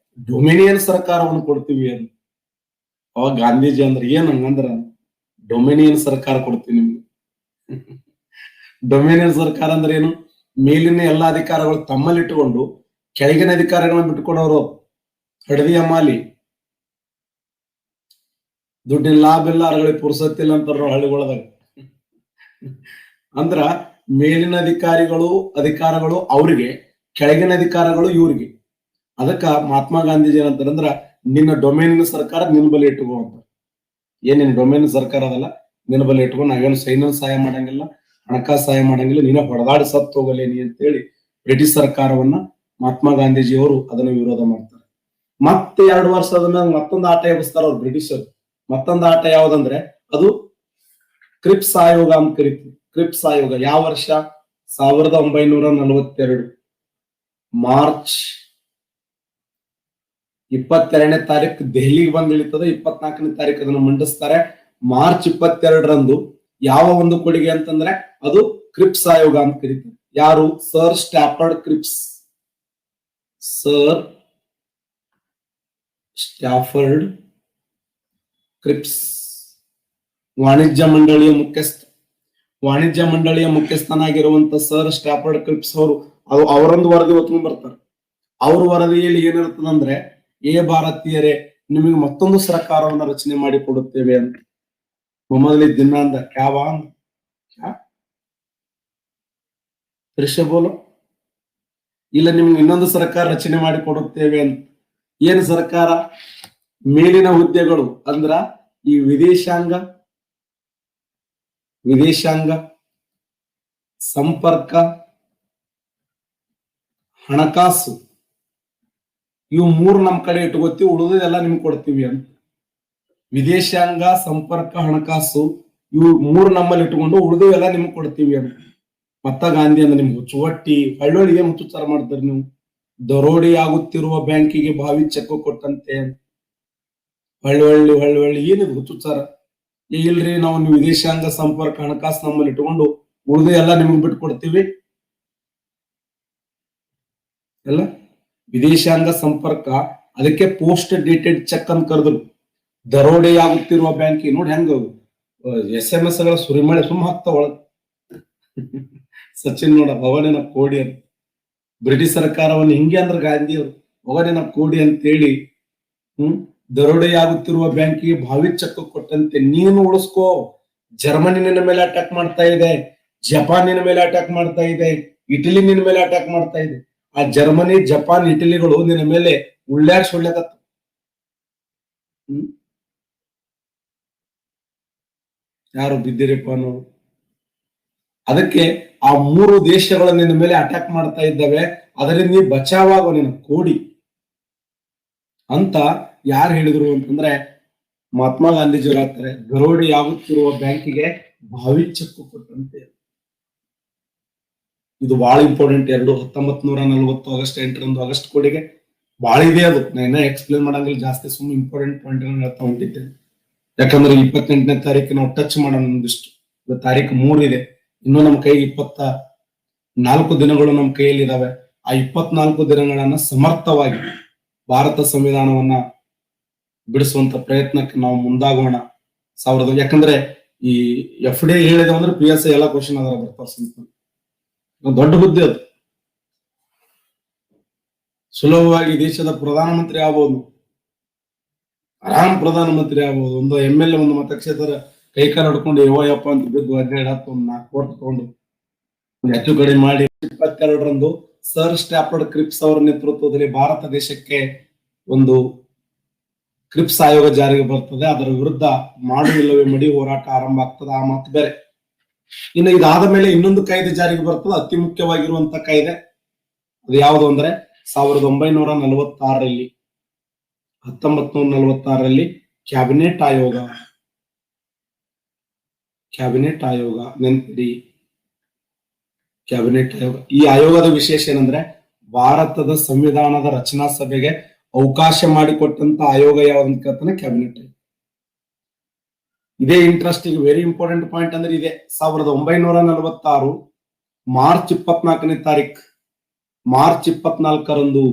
S1: ಡೊಮಿನಿಯನ್ ಸರ್ಕಾರವನ್ನು ಕೊಡ್ತೀವಿ ಅಂತ. ಅವಾಗ ಗಾಂಧೀಜಿ ಅಂದ್ರೆ ಏನ್ ಹಂಗಂದ್ರ ಡೊಮಿನಿಯನ್ ಸರ್ಕಾರ ಕೊಡ್ತೀವಿ ನಿಮ್ಗೆ. ಡೊಮಿನಿಯನ್ ಸರ್ಕಾರ ಅಂದ್ರೆ ಏನು? ಮೇಲಿನ ಎಲ್ಲಾ ಅಧಿಕಾರಗಳು ತಮ್ಮಲ್ಲಿಟ್ಟುಕೊಂಡು ಕೆಳಗಿನ ಅಧಿಕಾರಗಳನ್ನ ಬಿಟ್ಕೊಡೋರು. ಹಡದಿಯ ಮಾಲಿ, ದುಡ್ಡಿನ ಲಾಭ ಇಲ್ಲ, ಅರಗಳಿಗೆ ಪುರ್ಸತ್ತಿಲ್ಲ ಅಂತಾರ ಹಳ್ಳಿಗಳದಾಗ. ಅಂದ್ರ ಮೇಲಿನ ಅಧಿಕಾರಗಳು ಅವ್ರಿಗೆ, ಕೆಳಗಿನ ಅಧಿಕಾರಗಳು ಇವ್ರಿಗೆ. ಅದಕ್ಕ ಮಹಾತ್ಮ ಗಾಂಧೀಜಿ ಏನಂತಾರಂದ್ರ ನಿನ್ನ ಡೊಮೇನಿನ ಸರ್ಕಾರ ನಿನ್ನ ಬಳಿ ಇಟ್ಕೋ ಅಂತ. ಏನೇನು ಡೊಮೇನ್ ಸರ್ಕಾರ ಅದಲ್ಲ, ನಿನ್ನ ಬಳಿ ಇಟ್ಕೊ, ನಾವೇನು ಸೈನ್ಯ ಸಹಾಯ ಮಾಡಂಗಿಲ್ಲ, ಹಣಕಾಸು ಸಹಾಯ ಮಾಡಂಗಿಲ್ಲ, ನೀನ ಹೊಡೆದಾಡಿ ಸತ್ತು ಹೋಗಲೇನಿ ಅಂತೇಳಿ ಬ್ರಿಟಿಷ್ ಸರ್ಕಾರವನ್ನ ಮಹಾತ್ಮ ಗಾಂಧೀಜಿಯವರು ಅದನ್ನ ವಿರೋಧ ಮಾಡ್ತಾರೆ. ಮತ್ತೆ 2 ವರ್ಷ ಅದನ್ನ ಮತ್ತೊಂದು ಆಟ ಎಬ್ಬಿಸ್ತಾರ ಅವ್ರು ಬ್ರಿಟಿಷರು. ಮತ್ತೊಂದು ಆಟ ಯಾವ್ದಂದ್ರೆ ಅದು ಕ್ರಿಪ್ಸ್ ಆಯೋಗ ಅಂತ ಕರಿತೀವಿ. ಕ್ರಿಪ್ಸ್ ಆಯೋಗ ಯಾವ ವರ್ಷ? 1942 ಮಾರ್ಚ್ 22ನೇ ತಾರೀಕು ದೆಹಲಿಗೆ ಬಂದ್ ಇಳಿತದೆ. 24ನೇ ತಾರೀಕು ಅದನ್ನು ಮಂಡಿಸ್ತಾರೆ. ಮಾರ್ಚ್ 22ರಂದು ಯಾವ ಒಂದು ಕೊಡುಗೆ ಅಂತಂದ್ರೆ ಅದು ಕ್ರಿಪ್ಸ್ ಆಯೋಗ ಅಂತ ಕರೀತಾರೆ. ಯಾರು? Sir Stafford Cripps. Sir Stafford Cripps ವಾಣಿಜ್ಯ ಮಂಡಳಿಯ ಮುಖ್ಯಸ್ಥನಾಗಿರುವಂತ ಸರ್ ಸ್ಟ್ಯಾಫರ್ಡ್ ಕ್ರಿಪ್ಸ್ ಅವರು ಅವರೊಂದು ವರದಿ ಹೊತ್ಕೊಂಡ್ ಬರ್ತಾರೆ. ಅವ್ರ ವರದಿಯಲ್ಲಿ ಏನಿರ್ತದಂದ್ರೆ, ಭಾರತೀಯರೇ, ನಿಮಗೆ ಮತ್ತೊಂದು ಸರ್ಕಾರವನ್ನ ರಚನೆ ಮಾಡಿ ಕೊಡುತ್ತೇವೆ ಅಂತ. ಮೊಹಮ್ಮದ್ ದಿನ ಅಂದ ಕ್ಯಾವಾ ಬೋಲು, ಇಲ್ಲ ನಿಮ್ಗೆ ಇನ್ನೊಂದು ಸರ್ಕಾರ ರಚನೆ ಮಾಡಿ ಕೊಡುತ್ತೇವೆ ಅಂತ. ಏನ್ ಸರ್ಕಾರ? ಮೇಲಿನ ಹುದ್ದೆಗಳು ಅಂದ್ರ ಈ ವಿದೇಶಾಂಗ, ಸಂಪರ್ಕ, ಹಣಕಾಸು, ಇವು 3 ನಮ್ ಕಡೆ ಇಟ್ಕೋತೀವಿ, ಉಳಿದೆಲ್ಲ ನಿಮ್ಗೆ ಕೊಡ್ತೀವಿ ಅಂತ. ವಿದೇಶಾಂಗ, ಸಂಪರ್ಕ, ಹಣಕಾಸು, ಇವು 3 ನಮ್ಮಲ್ಲಿ ಇಟ್ಕೊಂಡು ಉಳಿದೆಲ್ಲ ನಿಮ್ಗೆ ಕೊಡ್ತೀವಿ ಅಂತ. ಮತ್ತ ಗಾಂಧಿ ಅಂದ್ರೆ ನಿಮ್ಗೆ ಹುಚ್ಚುವಟ್ಟಿ ಹಳ್ಳೊಳ್ಳಿ ಏನ್ ಹುಚ್ಚುಚಾರ ಮಾಡ್ತಾರೆ ನೀವು? ದರೋಡಿ ಆಗುತ್ತಿರುವ ಬ್ಯಾಂಕಿಗೆ ಭಾವಿ ಚೆಕ್ ಕೊಟ್ಟಂತೆ. ಹಳ್ಳಿ ಏನಿದು ಹುಚ್ಚುಚಾರ? ಇಲ್ರಿ, ನಾವು ನೀವು ವಿದೇಶಾಂಗ, ಸಂಪರ್ಕ, ಹಣಕಾಸು ನಮ್ಮಲ್ಲಿ ಇಟ್ಕೊಂಡು ಉಳಿದು ಎಲ್ಲ ನಿಮ್ಗೆ ಬಿಟ್ಟು ಕೊಡ್ತೀವಿ. ಎಲ್ಲ ವಿದೇಶಾಂಗ, ಸಂಪರ್ಕ, ಅದಕ್ಕೆ ಪೋಸ್ಟ್ ಡೇಟೆಡ್ ಚೆಕ್ ಅಂತ ಕರೆದ್ರು. ದರೋಡೆ ಆಗುತ್ತಿರುವ ಬ್ಯಾಂಕಿಗೆ ನೋಡಿ ಹೆಂಗ SMS ಗಳ ಸುರಿಮಳೆ ಸುಮ್ಮ ಹಾಕ್ತಾವ ಒಳಗ. ಸಚಿನ್ ನೋಡ ಭವನಿನ ಕೋಡಿ ಅಂತ. ಬ್ರಿಟಿಷ್ ಸರ್ಕಾರವನ್ನು ಹಿಂಗೆ ಅಂದ್ರೆ ಗಾಂಧಿಯವರು ಭವನಿನ ಕೋಡಿ ಅಂತೇಳಿ ದರೋಡೆಯಾಗುತ್ತಿರುವ ಬ್ಯಾಂಕಿಗೆ ಭಾವಿ ಚೆಕ್ ಕೊಟ್ಟಂತೆ. ನೀನು ಉಳಿಸ್ಕೋ, ಜರ್ಮನಿ ನಿನ್ನ ಮೇಲೆ ಅಟ್ಯಾಕ್ ಮಾಡ್ತಾ ಇದೆ, ಜಪಾನ್ ನಿನ್ನ ಮೇಲೆ ಅಟ್ಯಾಕ್ ಮಾಡ್ತಾ ಇದೆ, ಇಟಲಿ ನಿನ್ನ ಮೇಲೆ ಅಟ್ಯಾಕ್ ಮಾಡ್ತಾ ಇದೆ. ಆ ಜರ್ಮನಿ, ಜಪಾನ್, ಇಟಲಿಗಳು ನಿನ್ನ ಮೇಲೆ ಸುಳ್ಳ್ಯಾಕತ್ತ. ಯಾರು ಬಿದ್ದಿರಪ್ಪ ಅನ್ನೋರು. ಅದಕ್ಕೆ ಆ 3 ದೇಶಗಳ ನಿನ್ನ ಮೇಲೆ ಅಟ್ಯಾಕ್ ಮಾಡ್ತಾ ಇದ್ದಾವೆ, ಅದರಿಂದ ನೀ ಬಚಾವಾಗೋ ನಿನ್ನ ಕೋಡಿ ಅಂತ ಯಾರು ಹೇಳಿದ್ರು ಅಂತಂದ್ರೆ ಮಹಾತ್ಮ ಗಾಂಧೀಜಿಯವರು ಹೇಳ್ತಾರೆ. ದರೋಡೆ ಆಗುತ್ತಿರುವ ಬ್ಯಾಂಕಿಗೆ ಭಾವಿ ಚೆಕ್ ಕೊಟ್ಟಂತೆ. ಇದು ಬಹಳ ಇಂಪಾರ್ಟೆಂಟ್. 1940 ಆಗಸ್ಟ್ 8ರಂದು ಆಗಸ್ಟ್ ಕೋಡಿಗೆ ಬಹಳ ಇದೆ. ಅದು ನಾನು ಎಕ್ಸ್ಪ್ಲೇನ್ ಮಾಡಂಗಿಲ್ಲ ಜಾಸ್ತಿ, ಸುಮ್ಮನೆ ಇಂಪಾರ್ಟೆಂಟ್ ಪಾಯಿಂಟ್ ಹೇಳ್ತಾ ಹೊಂಟಿದ್ದೇನೆ. ಯಾಕಂದ್ರೆ 28ನೇ ತಾರೀಕು ನಾವು ಟಚ್ ಮಾಡೋಣ ಒಂದಿಷ್ಟು. ತಾರೀಕು 3 ಇದೆ, ಇನ್ನು ನಮ್ಮ ಕೈಗೆ 24 ದಿನಗಳು ನಮ್ಮ ಕೈಯಲ್ಲಿ ಇದಾವೆ. ಆ 24 ದಿನಗಳನ್ನ ಸಮರ್ಥವಾಗಿ ಭಾರತ ಸಂವಿಧಾನವನ್ನ ಬಿಡಿಸುವಂತ ಪ್ರಯತ್ನಕ್ಕೆ ನಾವು ಮುಂದಾಗೋಣ. ಯಾಕಂದ್ರೆ ಈ FDA ಹೇಳಿದೆ ಅಂದ್ರೆ PSI ಎಲ್ಲ ಕ್ವಶನ್ ಅದರ ಬರ್ತಾವ. ದೊಡ್ಡ ಹುದ್ದೆ ಅದು. ಸುಲಭವಾಗಿ ದೇಶದ ಪ್ರಧಾನಮಂತ್ರಿ ಆಗ್ಬೋದು, ಆರಾಮ್ ಪ್ರಧಾನಮಂತ್ರಿ ಆಗ್ಬೋದು. ಒಂದು MLA ಒಂದು ಮತಕ್ಷೇತ್ರ ಕೈಕಾಲ ಹೊಡ್ಕೊಂಡು ಯಪ್ಪ ಅಂತ ಬಿದ್ದು 17 ಒಂದು 4 ಕೋಟಿ ತಗೊಂಡು ಹೆಚ್ಚು ಕಡಿಮೆ ಮಾಡಿ 22ರಂದು ಸರ್ ಸ್ಟ್ಯಾಫರ್ಡ್ ಕ್ರಿಪ್ಸ್ ಅವರ ನೇತೃತ್ವದಲ್ಲಿ ಭಾರತ ದೇಶಕ್ಕೆ ಒಂದು ಕ್ರಿಪ್ಸ್ ಆಯೋಗ ಜಾರಿಗೆ ಬರ್ತದೆ. ಅದರ ವಿರುದ್ಧ ಮಾಡು ಇಲ್ಲವೇ ಮಡಿ ಹೋರಾಟ ಆರಂಭ ಆಗ್ತದೆ. ಆ ಮಾತು ಬೇರೆ. ಇನ್ನು ಇದಾದ ಮೇಲೆ ಇನ್ನೊಂದು ಕಾಯ್ದೆ ಜಾರಿಗೆ ಬರ್ತದೆ, ಅತಿ ಮುಖ್ಯವಾಗಿರುವಂತ ಕಾಯ್ದೆ. ಅದು ಯಾವುದು ಅಂದ್ರೆ 1946ರಲ್ಲಿ 1946ರಲ್ಲಿ ಕ್ಯಾಬಿನೆಟ್ ಆಯೋಗ ನೆನಪಿಡಿ. ಕ್ಯಾಬಿನೆಟ್ ಆಯೋಗ. ಈ ಆಯೋಗದ ವಿಶೇಷ ಏನಂದ್ರೆ ಭಾರತದ ಸಂವಿಧಾನದ ರಚನಾ ಸಭೆಗೆ ಅವಕಾಶ ಮಾಡಿಕೊಟ್ಟಂತ ಆಯೋಗ ಯಾವ್ದಂತ ಕೇಳ್ತಾನೆ, ಕ್ಯಾಬಿನೆಟ್ ಆಯೋಗ. ಇದೇ ಇಂಟ್ರೆಸ್ಟಿಂಗ್ ವೆರಿ ಇಂಪಾರ್ಟೆಂಟ್ ಪಾಯಿಂಟ್ ಅಂದ್ರೆ ಇದೆ 1946 ಮಾರ್ಚ್ 24ನೇ ತಾರೀಕು ಮಾರ್ಚ್ 24ರಂದು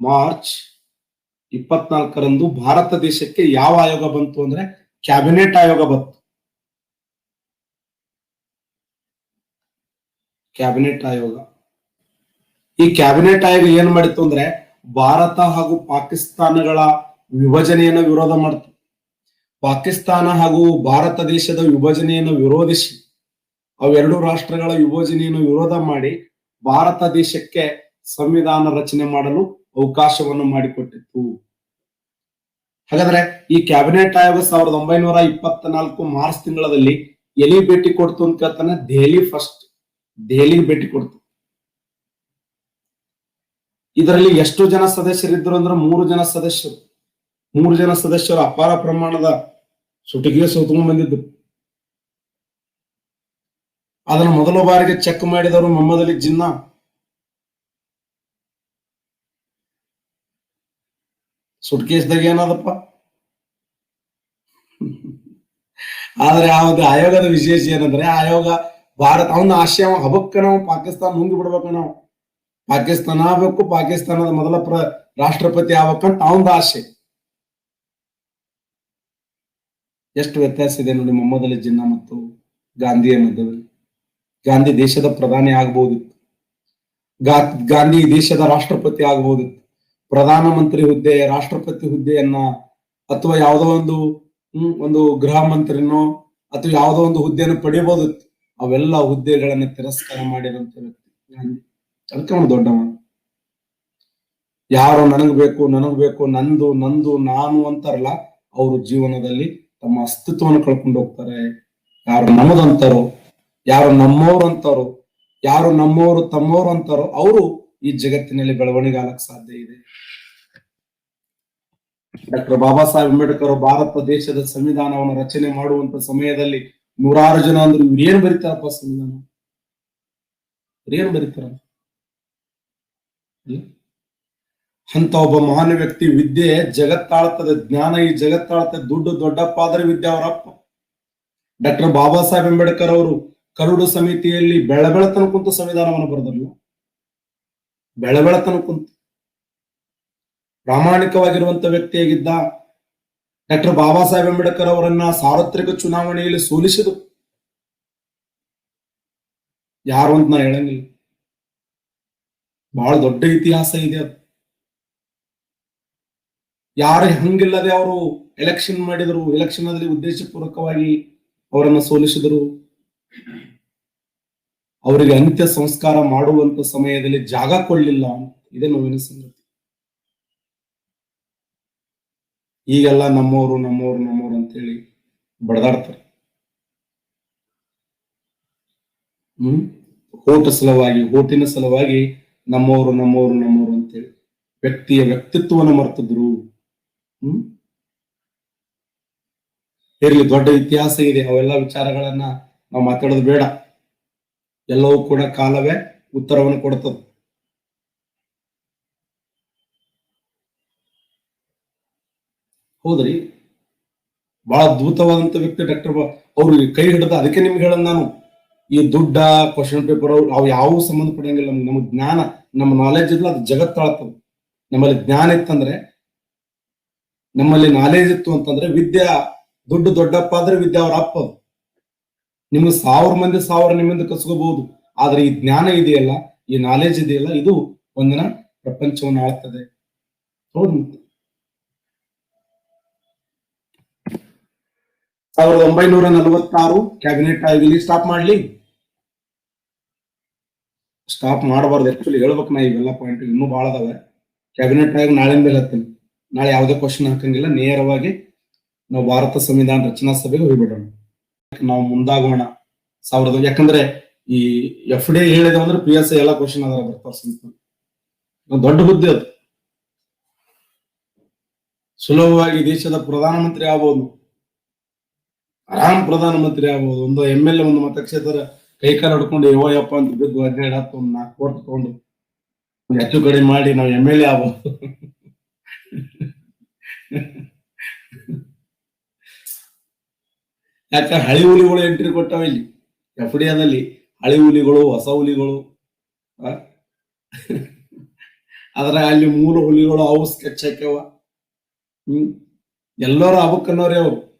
S1: ಮಾರ್ಚ್ 24ರಂದು ಭಾರತ ದೇಶಕ್ಕೆ ಯಾವ ಆಯೋಗ ಬಂತು ಅಂದ್ರೆ ಕ್ಯಾಬಿನೆಟ್ ಆಯೋಗ ಬಂತು. ಕ್ಯಾಬಿನೆಟ್ ಆಯೋಗ. ಈ ಕ್ಯಾಬಿನೆಟ್ ಆಯೋಗ ಏನ್ ಮಾಡಿತ್ತು ಅಂದ್ರೆ ಭಾರತ ಹಾಗೂ ಪಾಕಿಸ್ತಾನಗಳ ವಿಭಜನೆಯನ್ನು ವಿರೋಧ ಮಾಡ್ತು. ಪಾಕಿಸ್ತಾನ ಹಾಗೂ ಭಾರತ ದೇಶದ ವಿಭಜನೆಯನ್ನು ವಿರೋಧಿಸಿ ಅವೆರಡು ರಾಷ್ಟ್ರಗಳ ವಿಭಜನೆಯನ್ನು ವಿರೋಧ ಮಾಡಿ ಭಾರತ ದೇಶಕ್ಕೆ ಸಂವಿಧಾನ ರಚನೆ ಮಾಡಲು ಅವಕಾಶವನ್ನು ಮಾಡಿಕೊಟ್ಟಿತ್ತು. ಹಾಗಾದ್ರೆ ಈ ಕ್ಯಾಬಿನೆಟ್ ಆಯೋಗ 1924 ಮಾರ್ಚ್ ತಿಂಗಳಲ್ಲಿ ಎಲ್ಲಿ ಭೇಟಿ ಕೊಡ್ತು ಅಂತ ಕೇಳ್ತಾನೆ, ದೆಹಲಿಗೆ ಭೇಟಿ ಕೊಡ್ತು. ಇದರಲ್ಲಿ ಎಷ್ಟು ಜನ ಸದಸ್ಯರಿದ್ರು ಅಂದ್ರೆ 3 ಜನ ಸದಸ್ಯರು. 3 ಜನ ಸದಸ್ಯರು ಅಪಾರ ಪ್ರಮಾಣದ ಸುಟಿಗೆ ಸೋತ್ಕೊಂಡ್ ಬಂದಿದ್ರು. ಅದನ್ನು ಮೊದಲ ಬಾರಿಗೆ ಚೆಕ್ ಮಾಡಿದವರು ಮೊಹಮ್ಮದ್ ಅಲಿ ಜಿನ್ನಾ. ಸುಟ್ಕೇಸ್ದಾಗ ಏನಾದಪ್ಪ. ಆದ್ರೆ ಆಯೋಗದ ವಿಶೇಷ ಏನಂದ್ರೆ ಆಯೋಗ ಭಾರತ ಅವನ ಆಶಯ ಹಬಕ್ಕ ನಾವು ಪಾಕಿಸ್ತಾನ ನುಂಗಿ ಬಿಡ್ಬೇಕು, ನಾವು ಪಾಕಿಸ್ತಾನ ಆಗ್ಬೇಕು, ಪಾಕಿಸ್ತಾನದ ಮೊದಲ ರಾಷ್ಟ್ರಪತಿ ಆಗ್ಬೇಕಂತ ಅವನ ಆಸೆ. ಎಷ್ಟು ವ್ಯತ್ಯಾಸ ಇದೆ ನೋಡಿ ಮೊಹಮ್ಮದ್ ಅಲಿ ಜಿನ್ನಾ ಮತ್ತು ಗಾಂಧಿಯ ಮಧ್ಯದಲ್ಲಿ. ಗಾಂಧಿ ದೇಶದ ಪ್ರಧಾನಿ ಆಗ್ಬಹುದಿತ್ತು, ಗಾಂಧಿ ದೇಶದ ರಾಷ್ಟ್ರಪತಿ ಆಗ್ಬಹುದಿತ್ತು, ಪ್ರಧಾನ ಮಂತ್ರಿ ಹುದ್ದೆ, ರಾಷ್ಟ್ರಪತಿ ಹುದ್ದೆಯನ್ನ ಅಥವಾ ಯಾವುದೋ ಒಂದು ಗೃಹ ಮಂತ್ರಿನೋ ಅಥವಾ ಯಾವುದೋ ಒಂದು ಹುದ್ದೆಯನ್ನು ಪಡೆಯಬಹುದಿತ್ತು. ಅವೆಲ್ಲ ಹುದ್ದೆಗಳನ್ನ ತಿರಸ್ಕಾರ ಮಾಡಿದಂತ ವ್ಯಕ್ತಿ ಗಾಂಧಿ. ಅದಕ್ಕೆ ಅವನು ದೊಡ್ಡವ. ಯಾರು ನನಗ್ ಬೇಕು ನಂದು ನಾನು ಅಂತಾರಲ್ಲ, ಅವರು ಜೀವನದಲ್ಲಿ ತಮ್ಮ ಅಸ್ತಿತ್ವವನ್ನು ಕಳ್ಕೊಂಡು ಹೋಗ್ತಾರೆ. ಯಾರು ನಮ್ಮದಂತಾರೋ, ಯಾರು ನಮ್ಮವ್ರು ಅಂತಾರೋ, ಯಾರು ನಮ್ಮವರು ತಮ್ಮವರು ಅಂತಾರೋ ಅವರು ಈ ಜಗತ್ತಿನಲ್ಲಿ ಬೆಳವಣಿಗೆ ಆಗಕ್ ಸಾಧ್ಯ ಇದೆ. ಡಾಕ್ಟರ್ ಬಾಬಾ ಸಾಹೇಬ್ ಅಂಬೇಡ್ಕರ್ ಭಾರತ ದೇಶದ ಸಂವಿಧಾನವನ್ನು ರಚನೆ ಮಾಡುವಂತ ಸಮಯದಲ್ಲಿ 106 ಜನ ಅಂದ್ರೆ ಇವ್ರು ಏನ್ ಬರೀತಾರಪ್ಪ ಸಂವಿಧಾನ, ಏನ್ ಬರೀತಾರ ಅಂತ ಒಬ್ಬ ಮಹಾನ್ ವ್ಯಕ್ತಿ. ವಿದ್ಯೆ ಜಗತ್ತಾಳ್ತದೆ, ಜ್ಞಾನ ಈ ಜಗತ್ತಾಳ್ತದೆ, ದುಡ್ಡು ದೊಡ್ಡಪ್ಪ ಆದ್ರೆ ವಿದ್ಯೆ ಅವರಪ್ಪ. ಡಾಕ್ಟರ್ ಬಾಬಾ ಸಾಹೇಬ್ ಅಂಬೇಡ್ಕರ್ ಅವರು ಕರಡು ಸಮಿತಿಯಲ್ಲಿ ಬೆಳಬೆಳತನ ಕುಂತು ಸಂವಿಧಾನವನ್ನು ಬರೆದಲ್ಲ. ಬೆಳಬೆಳತನ ಕುಂತು ಪ್ರಾಮಾಣಿಕವಾಗಿರುವಂತ ವ್ಯಕ್ತಿಯಾಗಿದ್ದ ಡಾಕ್ಟರ್ ಬಾಬಾ ಸಾಹೇಬ್ ಅಂಬೇಡ್ಕರ್ ಅವರನ್ನ ಸಾರ್ವತ್ರಿಕ ಚುನಾವಣೆಯಲ್ಲಿ ಸೋಲಿಸಿದ್ರು. ಯಾರು ಅಂತ ನಾ ಹೇಳಂಗಿಲ್ಲ, ಬಹಳ ದೊಡ್ಡ ಇತಿಹಾಸ ಇದೆ ಅದು. ಯಾರು ಹಂಗಿಲ್ಲದೆ ಅವರು ಎಲೆಕ್ಷನ್ ಮಾಡಿದ್ರು, ಎಲೆಕ್ಷನ್ ಅಲ್ಲಿ ಉದ್ದೇಶಪೂರ್ವಕವಾಗಿ ಅವರನ್ನು ಸೋಲಿಸಿದರು. ಅವರಿಗೆ ಅಂತ್ಯ ಸಂಸ್ಕಾರ ಮಾಡುವಂತ ಸಮಯದಲ್ಲಿ ಜಾಗ ಕೊಡ್ಲಿಲ್ಲ. ಇದೇ ನೋವಿನ ಸಂಗತಿ. ಈಗೆಲ್ಲ ನಮ್ಮವರು ಅಂತೇಳಿ ಬಡದಾಡ್ತಾರೆ. ಓಟಿನ ಸಲುವಾಗಿ ನಮ್ಮವರು ಅಂತೇಳಿ ವ್ಯಕ್ತಿಯ ವ್ಯಕ್ತಿತ್ವವನ್ನು ಮರ್ತಿದ್ರು. ಇರ್ಲಿ, ದೊಡ್ಡ ಇತಿಹಾಸ ಇದೆ, ಅವೆಲ್ಲ ವಿಚಾರಗಳನ್ನ ನಾವು ಮಾತಾಡೋದು ಬೇಡ. ಎಲ್ಲವೂ ಕೂಡ ಕಾಲವೇ ಉತ್ತರವನ್ನು ಕೊಡ್ತದೆ. ಹೌದ್ರಿ, ಬಹಳ ಅದ್ಭುತವಾದಂತ ವ್ಯಕ್ತಿ ಡಾಕ್ಟರ್ ಅವ್ರು ಕೈ ಹಿಡಿದ. ಅದಕ್ಕೆ ನಿಮ್ಗೆ ಹೇಳ ನಾನು, ಈ ದುಡ್ಡ ಕ್ವಶನ್ ಪೇಪರ್ ಅವು ಯಾವ ಸಂಬಂಧಪಡಂಗಿಲ್ಲ. ನಮ್ಗೆ ಜ್ಞಾನ, ನಮ್ಮ ನಾಲೆಜ್ ಇದ್ಲ ಅದು ಜಗತ್ತಾಳ್ತದೆ. ನಮ್ಮಲ್ಲಿ ಜ್ಞಾನ ಇತ್ತಂದ್ರೆ, ನಮ್ಮಲ್ಲಿ ನಾಲೆಜ್ ಇತ್ತು ಅಂತಂದ್ರೆ ವಿದ್ಯಾ ದುಡ್ಡು ದೊಡ್ಡಪ್ಪ ಆದ್ರೆ ವಿದ್ಯಾ ಅವ್ರ ಅಪ್ಪ. ನಿಮ್ಗೆ 1000 ಮಂದಿ 1000 ನಿಮ್ಮಿಂದ ಕಸ್ಕೋಬಹುದು. ಆದ್ರೆ ಈ ಜ್ಞಾನ ಇದೆಯಲ್ಲ, ಈ ನಾಲೆಜ್ ಇದೆಯಲ್ಲ, ಇದು ಒಂದಿನ ಪ್ರಪಂಚವನ್ನು ಆಳ್ತದೆ. ಹೌದು. 1946 ಕ್ಯಾಬಿನೆಟ್ ಆಗಿ ಸ್ಟಾಪ್ ಮಾಡ್ಲಿ, ಸ್ಟಾಪ್ ಮಾಡಬಾರ್ದು. ಆಕ್ಚುಲಿ ಹೇಳ್ಬೇಕು ನಾ, ಇವೆಲ್ಲ ಪಾಯಿಂಟ್ ಇನ್ನೂ ಬಹಳ ಅದಾವೆ. ಕ್ಯಾಬಿನೆಟ್ ಆಗಿ ನಾಳೆ ಮೇಲೆ ಹತ್ತೀನಿ. ನಾಳೆ ಯಾವುದೇ ಕ್ವಶನ್ ಹಾಕಂಗಿಲ್ಲ, ನೇರವಾಗಿ ನಾವು ಭಾರತ ಸಂವಿಧಾನ ರಚನಾ ಸಭೆಗೆ ಹೋಗ್ಬಿಡೋಣ. ನಾವು ಮುಂದಾಗೋಣ. ಯಾಕಂದ್ರೆ ಈ FD ಹೇಳಿದ ಅಂದ್ರೆ PSI ಎಲ್ಲ ಕ್ವಶನ್ ಅದರ ಬರ್ತಾವ. ದೊಡ್ಡ ಹುದ್ದೆ ಅದು. ಸುಲಭವಾಗಿ ದೇಶದ ಪ್ರಧಾನಮಂತ್ರಿ ಆಗ್ಬೋದು, ಆರಾಮ್ ಪ್ರಧಾನಮಂತ್ರಿ ಆಗ್ಬೋದು. ಒಂದು MLA ಒಂದು ಮತಕ್ಷೇತ್ರ ಕೈಕಾಲ ಹೊಡ್ಕೊಂಡು ಯಪ್ಪ ಅಂತ ಬಿದ್ದು 17 ಒಂದು 4 ಕೋಟಿ ತಗೊಂಡು ಹೆಚ್ಚು ಕಡಿಮೆ ಮಾಡಿ ನಾವು MLA ಆಗ್ಬೋದು. ಯಾಕಂದ್ರೆ ಹಳಿ ಹುಲಿಗಳು ಎಂಟ್ರಿ ಕೊಟ್ಟಾವ ಇಲ್ಲಿ ಎಫ್ ಡಿ ಆದಲ್ಲಿ. ಹಳಿ ಹುಲಿಗಳು, ಹೊಸ ಹುಲಿಗಳು. ಆ? ಅದ್ರ ಅಲ್ಲಿ ಮೂಲ ಹುಲಿಗಳು ಅವು ಸ್ಕೆಚ್ ಹಾಕ್ಯಾವ. ಎಲ್ಲರೂ ಅವಕ್ಕನ್ನೋರೇ ಅವ್ರು.